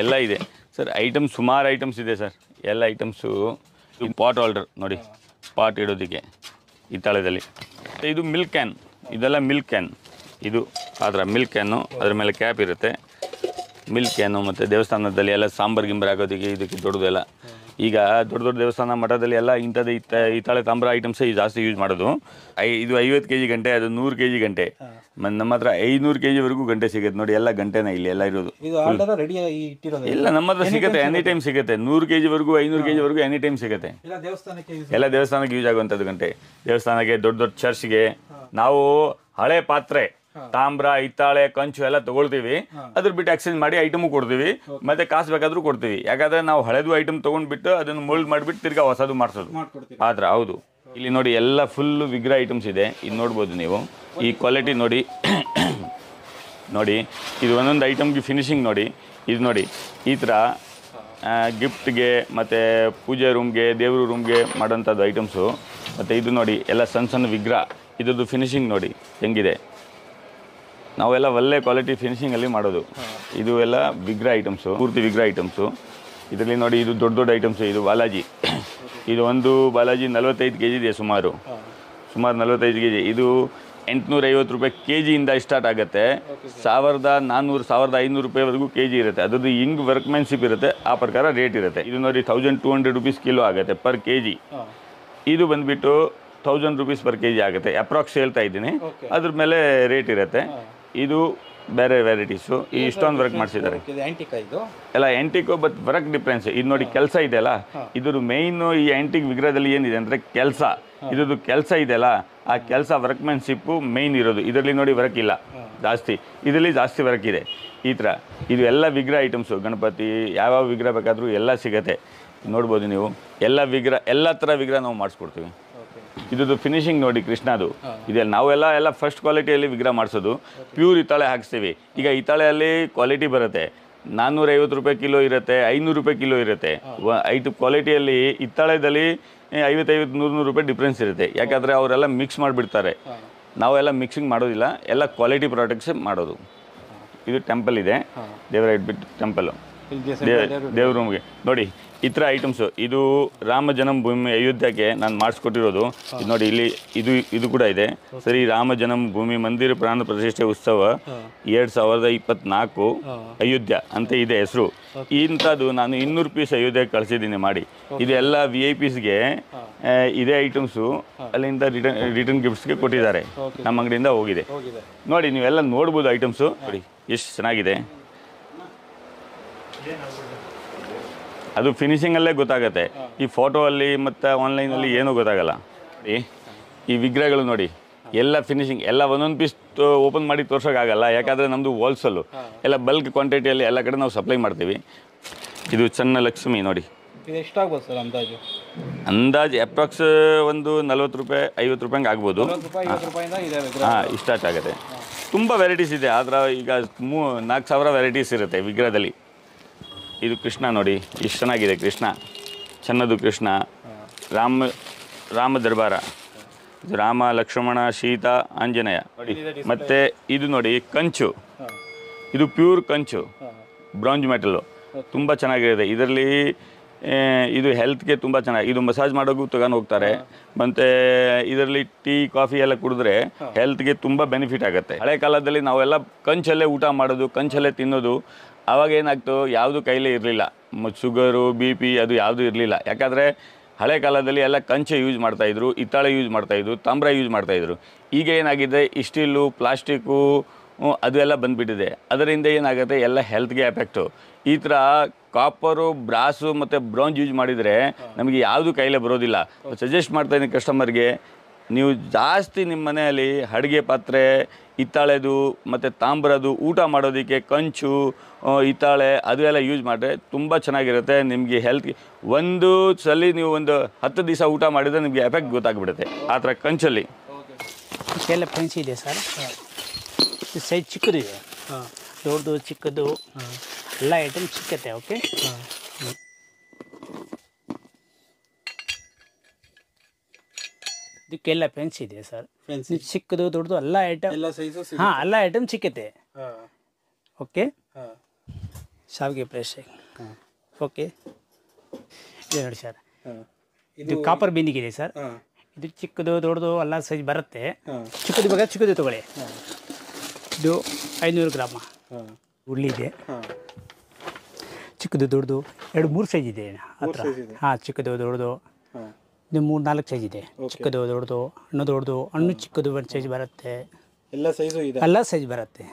ಎಲ್ಲ ಇದೆ ಸರ್. ಐಟಮ್ಸ್ ಸುಮಾರು ಐಟಮ್ಸ್ ಇದೆ ಸರ್, ಎಲ್ಲ ಐಟಮ್ಸು. ಇದು ಪಾಟ್ ಹೋಲ್ಡರ್ ನೋಡಿ, ಪಾಟ್ ಇಡೋದಕ್ಕೆ ಹಿತ್ತಾಳೆದಲ್ಲಿ. ಇದು ಮಿಲ್ಕ್ ಕ್ಯಾನ್, ಇದೆಲ್ಲ ಮಿಲ್ಕ್ ಕ್ಯಾನ್. ಇದು ಅದರ ಮಿಲ್ಕ್ ಕ್ಯಾನು, ಅದ್ರ ಮೇಲೆ ಕ್ಯಾಪ್ ಇರುತ್ತೆ, ಮಿಲ್ಕ್ ಕ್ಯಾನು. ಮತ್ತು ದೇವಸ್ಥಾನದಲ್ಲಿ ಎಲ್ಲ ಸಾಂಬಾರು ಗಿಂಬರ್ ಹಾಕೋದಕ್ಕೆ ಇದಕ್ಕೆ ದೊಡ್ಡದೆಲ್ಲ. ಈಗ ದೊಡ್ಡ ದೊಡ್ಡ ದೇವಸ್ಥಾನ ಮಠದಲ್ಲಿ ಎಲ್ಲ ಇಂಥದ್ದು ಹಿತ್ತಾಳೆ ತಾಮ್ರ ಐಟಮ್ಸೇ ಜಾಸ್ತಿ ಯೂಸ್ ಮಾಡೋದು. ಇದು 50 kg ಗಂಟೆ, ಅದು 100 kg ಗಂಟೆ. ಮತ್ತು ನಮ್ಮ ಹತ್ರ 500 kgವರೆಗೂ ಗಂಟೆ ಸಿಗುತ್ತೆ ನೋಡಿ. ಎಲ್ಲ ಗಂಟೆನ ಇಲ್ಲಿ ಎಲ್ಲ ಇರೋದು. ಇಲ್ಲ, ನಮ್ಮ ಹತ್ರ ಸಿಗುತ್ತೆ, ಎನಿ ಟೈಮ್ ಸಿಗುತ್ತೆ. 100 kgವರೆಗೂ 500 kgವರೆಗೂ ಎನಿ ಟೈಮ್ ಸಿಗುತ್ತೆ. ಎಲ್ಲ ದೇವಸ್ಥಾನಕ್ಕೆ ಯೂಸ್ ಆಗುವಂಥದ್ದು ಗಂಟೆ. ದೇವಸ್ಥಾನಕ್ಕೆ, ದೊಡ್ಡ ದೊಡ್ಡ ಚರ್ಚ್ಗೆ. ನಾವು ಹಳೆ ಪಾತ್ರೆ, ತಾಮ್ರ, ಹಿತ್ತಾಳೆ, ಕಂಚು ಎಲ್ಲ ತಗೊಳ್ತೀವಿ. ಅದ್ರ ಬಿಟ್ಟು ಎಕ್ಸ್ಚೇಂಜ್ ಮಾಡಿ ಐಟಮು ಕೊಡ್ತೀವಿ, ಮತ್ತೆ ಕಾಸು ಬೇಕಾದ್ರೂ ಕೊಡ್ತೀವಿ. ಯಾಕಂದ್ರೆ ನಾವು ಹಳೆದು ಐಟಮ್ ತೊಗೊಂಡ್ಬಿಟ್ಟು ಅದನ್ನು ಮೋಲ್ಡ್ ಮಾಡಿಬಿಟ್ಟು ತಿರ್ಗಾ ಹೊಸದು ಮಾಡಿಸೋದು ಆ ಥರ. ಹೌದು, ಇಲ್ಲಿ ನೋಡಿ ಎಲ್ಲ ಫುಲ್ಲು ವಿಗ್ರಹ ಐಟಮ್ಸ್ ಇದೆ. ಇದು ನೋಡ್ಬೋದು ನೀವು, ಈ ಕ್ವಾಲಿಟಿ ನೋಡಿ. ನೋಡಿ, ಇದು ಒಂದೊಂದು ಐಟಮ್ಗೆ ಫಿನಿಶಿಂಗ್ ನೋಡಿ. ಇದು ನೋಡಿ, ಈ ಥರ ಗಿಫ್ಟ್ಗೆ ಮತ್ತು ಪೂಜೆ ರೂಮ್ಗೆ, ದೇವ್ರ ರೂಮ್ಗೆ ಮಾಡೋಂಥದ್ದು ಐಟಮ್ಸು. ಮತ್ತು ಇದು ನೋಡಿ, ಎಲ್ಲ ಸಣ್ಣ ಸಣ್ಣ ವಿಗ್ರಹ. ಇದ್ರದ್ದು ಫಿನಿಶಿಂಗ್ ನೋಡಿ ಹೆಂಗಿದೆ. ನಾವೆಲ್ಲ ಒಳ್ಳೆ ಕ್ವಾಲಿಟಿ ಫಿನಿಶಿಂಗಲ್ಲಿ ಮಾಡೋದು. ಇದು ಎಲ್ಲ ವಿಗ್ರಹ ಐಟಮ್ಸು, ಪೂರ್ತಿ ವಿಗ್ರಹ ಐಟಮ್ಸು. ಇದರಲ್ಲಿ ನೋಡಿ, ಇದು ದೊಡ್ಡ ದೊಡ್ಡ ಐಟಮ್ಸು. ಇದು ಬಾಲಾಜಿ. ಇದು ಒಂದು ಬಾಲಾಜಿ 45 kg ಇದೆ, ಸುಮಾರು 45 kg. ಇದು 850 ರೂಪಾಯಿ KGಯಿಂದ ಸ್ಟಾರ್ಟ್ ಆಗುತ್ತೆ. 1400, 1500 ರೂಪಾಯಿವರೆಗೂ KG ಇರುತ್ತೆ. ಅದ್ರದ್ದು ಹಿಂಗ್ ವರ್ಕ್ಮ್ಯಾನ್ಶಿಪ್ ಇರುತ್ತೆ, ಆ ಪ್ರಕಾರ ರೇಟ್ ಇರುತ್ತೆ. ಇದು ನೋಡಿ 1200 ರೂಪೀಸ್ ಕಿಲೋ ಆಗುತ್ತೆ ಪರ್ KG. ಇದು ಬಂದುಬಿಟ್ಟು 1000 ರೂಪೀಸ್ ಪರ್ KG ಆಗುತ್ತೆ. ಅಪ್ರಾಕ್ಸ್ ಹೇಳ್ತಾ ಇದ್ದೀನಿ, ಅದ್ರ ಮೇಲೆ ರೇಟ್ ಇರುತ್ತೆ. ಇದು ಬೇರೆ ವೆರೈಟೀಸು. ಇಷ್ಟೊಂದು ವರ್ಕ್ ಮಾಡಿಸಿದ್ದಾರೆ. ಎಲ್ಲ ಆ್ಯಂಟಿಕು, ಬಟ್ ವರ್ಕ್ ಡಿಫ್ರೆನ್ಸ್. ಇದು ನೋಡಿ, ಕೆಲಸ ಇದೆಯಲ್ಲ, ಇದ್ರ ಮೇಯ್ನು ಈ ಆ್ಯಂಟಿಕ್ ವಿಗ್ರಹದಲ್ಲಿ ಏನಿದೆ ಅಂದರೆ ಕೆಲಸ. ಇದ್ರದ್ದು ಕೆಲಸ ಇದೆಯಲ್ಲ, ಆ ಕೆಲಸ ವರ್ಕ್ಮ್ಯಾನ್ಶಿಪ್ಪು ಮೇಯ್ನ್ ಇರೋದು. ಇದರಲ್ಲಿ ನೋಡಿ ವರ್ಕ್ ಇಲ್ಲ ಜಾಸ್ತಿ, ಇದರಲ್ಲಿ ಜಾಸ್ತಿ ವರ್ಕ್ ಇದೆ. ಈ ಥರ ಇದು ಎಲ್ಲ ವಿಗ್ರಹ ಐಟಮ್ಸು. ಗಣಪತಿ ಯಾವ್ಯಾವ ವಿಗ್ರಹ ಬೇಕಾದರೂ ಎಲ್ಲ ಸಿಗುತ್ತೆ. ನೋಡ್ಬೋದು ನೀವು, ಎಲ್ಲ ವಿಗ್ರಹ, ಎಲ್ಲ ಥರ ವಿಗ್ರಹ ನಾವು ಮಾಡಿಸ್ಕೊಡ್ತೀವಿ. ಇದ್ರದ್ದು ಫಿನಿಶಿಂಗ್ ನೋಡಿ, ಕೃಷ್ಣದು ಇದೆಲ್ಲ ನಾವೆಲ್ಲ ಫಸ್ಟ್ ಕ್ವಾಲಿಟಿಯಲ್ಲಿ ವಿಗ್ರಹ ಮಾಡಿಸೋದು. ಪ್ಯೂರ್ ಹಿತ್ತಾಳೆ ಹಾಕ್ಸ್ತೀವಿ. ಈಗ ಹಿತ್ತಾಳೆಯಲ್ಲಿ ಕ್ವಾಲಿಟಿ ಬರುತ್ತೆ, 450 ರೂಪಾಯಿ ಕಿಲೋ ಇರುತ್ತೆ, 500 ರೂಪಾಯಿ ಕಿಲೋ ಇರುತ್ತೆ. ಕ್ವಾಲಿಟಿಯಲ್ಲಿ ಹಿತ್ತಾಳೆದಲ್ಲಿ 50-100 ರೂಪಾಯಿ ಡಿಫ್ರೆನ್ಸ್ ಇರುತ್ತೆ. ಯಾಕಂದರೆ ಅವರೆಲ್ಲ ಮಿಕ್ಸ್ ಮಾಡಿಬಿಡ್ತಾರೆ. ನಾವೆಲ್ಲ ಮಿಕ್ಸಿಂಗ್ ಮಾಡೋದಿಲ್ಲ, ಎಲ್ಲ ಕ್ವಾಲಿಟಿ ಪ್ರಾಡಕ್ಟ್ಸೇ ಮಾಡೋದು. ಇದು ಟೆಂಪಲ್ ಇದೆ, ದೇವರ ಇಟ್ಬಿಟ್ಟು ಟೆಂಪಲ್ಲು, ದೇವ್ರ ರೂಮ್ಗೆ ನೋಡಿ. ಈ ಥರ ಐಟಮ್ಸು. ಇದು ರಾಮ ಜನ್ಮಭೂಮಿ ಅಯೋಧ್ಯಕ್ಕೆ ನಾನು ಮಾಡಿಸ್ಕೊಟ್ಟಿರೋದು. ಇದು ನೋಡಿ, ಇಲ್ಲಿ ಇದು ಕೂಡ ಇದೆ ಸರಿ. ರಾಮ ಜನ್ಮಭೂಮಿ ಮಂದಿರ ಪ್ರಾಣ ಪ್ರತಿಷ್ಠೆ ಉತ್ಸವ 2024 ಅಯೋಧ್ಯ ಅಂತ ಇದೆ ಹೆಸರು. ಇಂಥದ್ದು ನಾನು 200 ಪೀಸ್ ಅಯೋಧ್ಯಕ್ಕೆ ಕಳಿಸಿದ್ದೀನಿ ಮಾಡಿ. ಇದೆಲ್ಲ VIPsಗೆ ಇದೇ ಐಟಮ್ಸು ಅಲ್ಲಿಂದ ರಿಟರ್ನ್ ಗಿಫ್ಟ್ಸ್ಗೆ ಕೊಟ್ಟಿದ್ದಾರೆ. ನಮ್ಮ ಅಂಗಡಿಯಿಂದ ಹೋಗಿದೆ ನೋಡಿ. ನೀವೆಲ್ಲ ನೋಡ್ಬೋದು ಐಟಮ್ಸು ನೋಡಿ, ಎಷ್ಟು ಚೆನ್ನಾಗಿದೆ. ಅದು ಫಿನಿಶಿಂಗಲ್ಲೇ ಗೊತ್ತಾಗುತ್ತೆ. ಈ ಫೋಟೋ ಅಲ್ಲಿ ಮತ್ತು ಆನ್ಲೈನಲ್ಲಿ ಏನೂ ಗೊತ್ತಾಗಲ್ಲ. ಈ ವಿಗ್ರಹಗಳು ನೋಡಿ, ಎಲ್ಲ ಫಿನಿಶಿಂಗ್, ಎಲ್ಲ ಒಂದೊಂದು ಪೀಸ್ ಓಪನ್ ಮಾಡಿ ತೋರ್ಸೋಕ್ಕಾಗಲ್ಲ. ಯಾಕಂದರೆ ನಮ್ಮದು ಹೋಲ್ಸೇಲು, ಎಲ್ಲ ಬಲ್ಕ್ ಕ್ವಾಂಟಿಟಿಯಲ್ಲಿ ಎಲ್ಲ ಕಡೆ ನಾವು ಸಪ್ಲೈ ಮಾಡ್ತೀವಿ. ಇದು ಸಣ್ಣ ಲಕ್ಷ್ಮಿ ನೋಡಿ. ಎಷ್ಟಾಗ್ಬೋದು ಸರ್ ಅಂದಾಜು? ಅಂದಾಜು ಅಪ್ರಾಕ್ಸ್ ಒಂದು 40 ರೂಪಾಯಿ 50 ರೂಪಾಯಿಗೆ ಆಗ್ಬೋದು. ಹಾಂ, ಇಷ್ಟಾಗುತ್ತೆ. ತುಂಬ ವೆರೈಟೀಸ್ ಇದೆ. ಆದ್ರೆ ಈಗ 4000 ವೆರೈಟೀಸ್ ಇರುತ್ತೆ ವಿಗ್ರಹದಲ್ಲಿ. ಇದು ಕೃಷ್ಣ ನೋಡಿ, ಎಷ್ಟು ಚೆನ್ನಾಗಿದೆ ಕೃಷ್ಣ. ಚೆನ್ನದು ಕೃಷ್ಣ. ರಾಮ ದರ್ಬಾರ. ಇದು ರಾಮ, ಲಕ್ಷ್ಮಣ, ಸೀತಾ, ಆಂಜನೇಯ ನೋಡಿ. ಮತ್ತು ಇದು ನೋಡಿ ಕಂಚು. ಇದು ಪ್ಯೂರ್ ಕಂಚು, ಬ್ರಾಂಜ್ ಮೆಟಲ್ಲು, ತುಂಬ ಚೆನ್ನಾಗಿರುತ್ತೆ. ಇದರಲ್ಲಿ ಇದು ಹೆಲ್ತ್ಗೆ ತುಂಬ ಚೆನ್ನಾಗಿ. ಇದು ಮಸಾಜ್ ಮಾಡೋಕ್ಕೂ ತಗೊಂಡು ಹೋಗ್ತಾರೆ. ಮತ್ತು ಇದರಲ್ಲಿ ಟೀ ಕಾಫಿ ಎಲ್ಲ ಕುಡಿದ್ರೆ ಹೆಲ್ತ್ಗೆ ತುಂಬ ಬೆನಿಫಿಟ್ ಆಗುತ್ತೆ. ಹಳೆ ಕಾಲದಲ್ಲಿ ನಾವೆಲ್ಲ ಕಂಚಲ್ಲೇ ಊಟ ಮಾಡೋದು, ಕಂಚಲ್ಲೇ ತಿನ್ನೋದು. ಆವಾಗ ಏನಾಗ್ತು, ಯಾವುದು ಕೈಲೇ ಇರಲಿಲ್ಲ. ಶುಗರು, BP ಅದು ಯಾವುದೂ ಇರಲಿಲ್ಲ. ಯಾಕಂದರೆ ಹಳೆ ಕಾಲದಲ್ಲಿ ಎಲ್ಲ ಕಂಚೆ ಯೂಸ್ ಮಾಡ್ತಾಯಿದ್ರು, ಹಿತ್ತಾಳೆ ಯೂಸ್ ಮಾಡ್ತಾಯಿದ್ರು, ತಾಮ್ರ ಯೂಸ್ ಮಾಡ್ತಾಯಿದ್ರು. ಈಗ ಏನಾಗಿದೆ, ಸ್ಟೀಲು, ಪ್ಲಾಸ್ಟಿಕ್ಕು ಅದು ಎಲ್ಲ ಬಂದುಬಿಟ್ಟಿದೆ. ಅದರಿಂದ ಏನಾಗುತ್ತೆ, ಎಲ್ಲ ಹೆಲ್ತ್ಗೆ ಎಫೆಕ್ಟು. ಈ ಥರ ಕಾಪರು ಬ್ರಾಸು ಮತ್ತು ಬ್ರೌನ್ಸ್ ಯೂಸ್ ಮಾಡಿದರೆ ನಮಗೆ ಯಾವುದು ಕೈಲೇ ಬರೋದಿಲ್ಲ. ಸಜೆಸ್ಟ್ ಮಾಡ್ತಾ ಇದ್ದೀನಿ ಕಸ್ಟಮರ್ಗೆ, ನೀವು ಜಾಸ್ತಿ ನಿಮ್ಮ ಮನೆಯಲ್ಲಿ ಅಡುಗೆ ಪಾತ್ರೆ ಹಿತ್ತಾಳೆದು ಮತ್ತು ತಾಮ್ರದ್ದು ಊಟ ಮಾಡೋದಕ್ಕೆ ಕಂಚು ಹಿತ್ತಾಳೆ ಅದು ಎಲ್ಲ ಯೂಸ್ ಮಾಡಿದ್ರೆ ತುಂಬ ಚೆನ್ನಾಗಿರುತ್ತೆ. ನಿಮಗೆ ಹೆಲ್ತ್ಗೆ ಒಂದು ಸಲ ನೀವು ಒಂದು 10 ದಿವಸ ಊಟ ಮಾಡಿದರೆ ನಿಮಗೆ ಎಫೆಕ್ಟ್ ಗೊತ್ತಾಗ್ಬಿಡುತ್ತೆ ಆ ಥರ ಕಂಚಲ್ಲಿ. ಇದೆಲ್ಲ ಫ್ರೆಂಡ್ಸ್ ಇದೆ ಸರ್. ಇದು ಸೈಜ್ ಚಿಕ್ಕದು ಇದೆ, ದೊಡ್ಡದು ಚಿಕ್ಕದು ಎಲ್ಲ ಐಟಮ್ ಸಿಕ್ಕತ್ತೆ. ಓಕೆ, ಇದಕ್ಕೆಲ್ಲ ಫ್ರೆಂಡ್ಸ್ ಇದೆ ಸರ್. ಚಿಕ್ಕದು ದೊಡ್ಡದು ಎಲ್ಲ ಐಟಮ್, ಹಾಂ ಎಲ್ಲ ಐಟಮ್ ಸಿಕ್ಕತ್ತೆ. ಓಕೆ, ಶಾವಿಗೆ ಫ್ರೆಶ್. ಓಕೆ, ಇದು ನೋಡಿ ಸರ್, ಇದು ಕಾಪರ್ ಬಿಂದಿಗಿದೆ ಸರ್. ಇದು ಚಿಕ್ಕದು ದೊಡ್ಡದು ಎಲ್ಲ ಸೈಜ್ ಬರುತ್ತೆ. ಚಿಕ್ಕದು ಬೇಕಾದ್ರೆ ಚಿಕ್ಕದು ತಗೊಳ್ಳಿ. ಇದು 500 ಗ್ರಾಮ ಉಳ್ಳಿ ಇದೆ. ಚಿಕ್ಕದು ದೊಡ್ಡದು 2-3 ಸೈಜ್ ಇದೆ ಹತ್ರ. ಹಾಂ, ಚಿಕ್ಕದು ದೊಡ್ಡದು ಇದು 3-4 ಸೈಜ್ ಇದೆ. ಚಿಕ್ಕದು ದೊಡ್ಡದು, ಹಣ್ಣು ದೊಡ್ಡದು, ಹಣ್ಣು ಚಿಕ್ಕದು ಒಂದು ಸೈಜ್ ಬರುತ್ತೆ. ಎಲ್ಲ ಸೈಜು ಇದೆ, ಎಲ್ಲ ಸೈಜ್ ಬರುತ್ತೆ.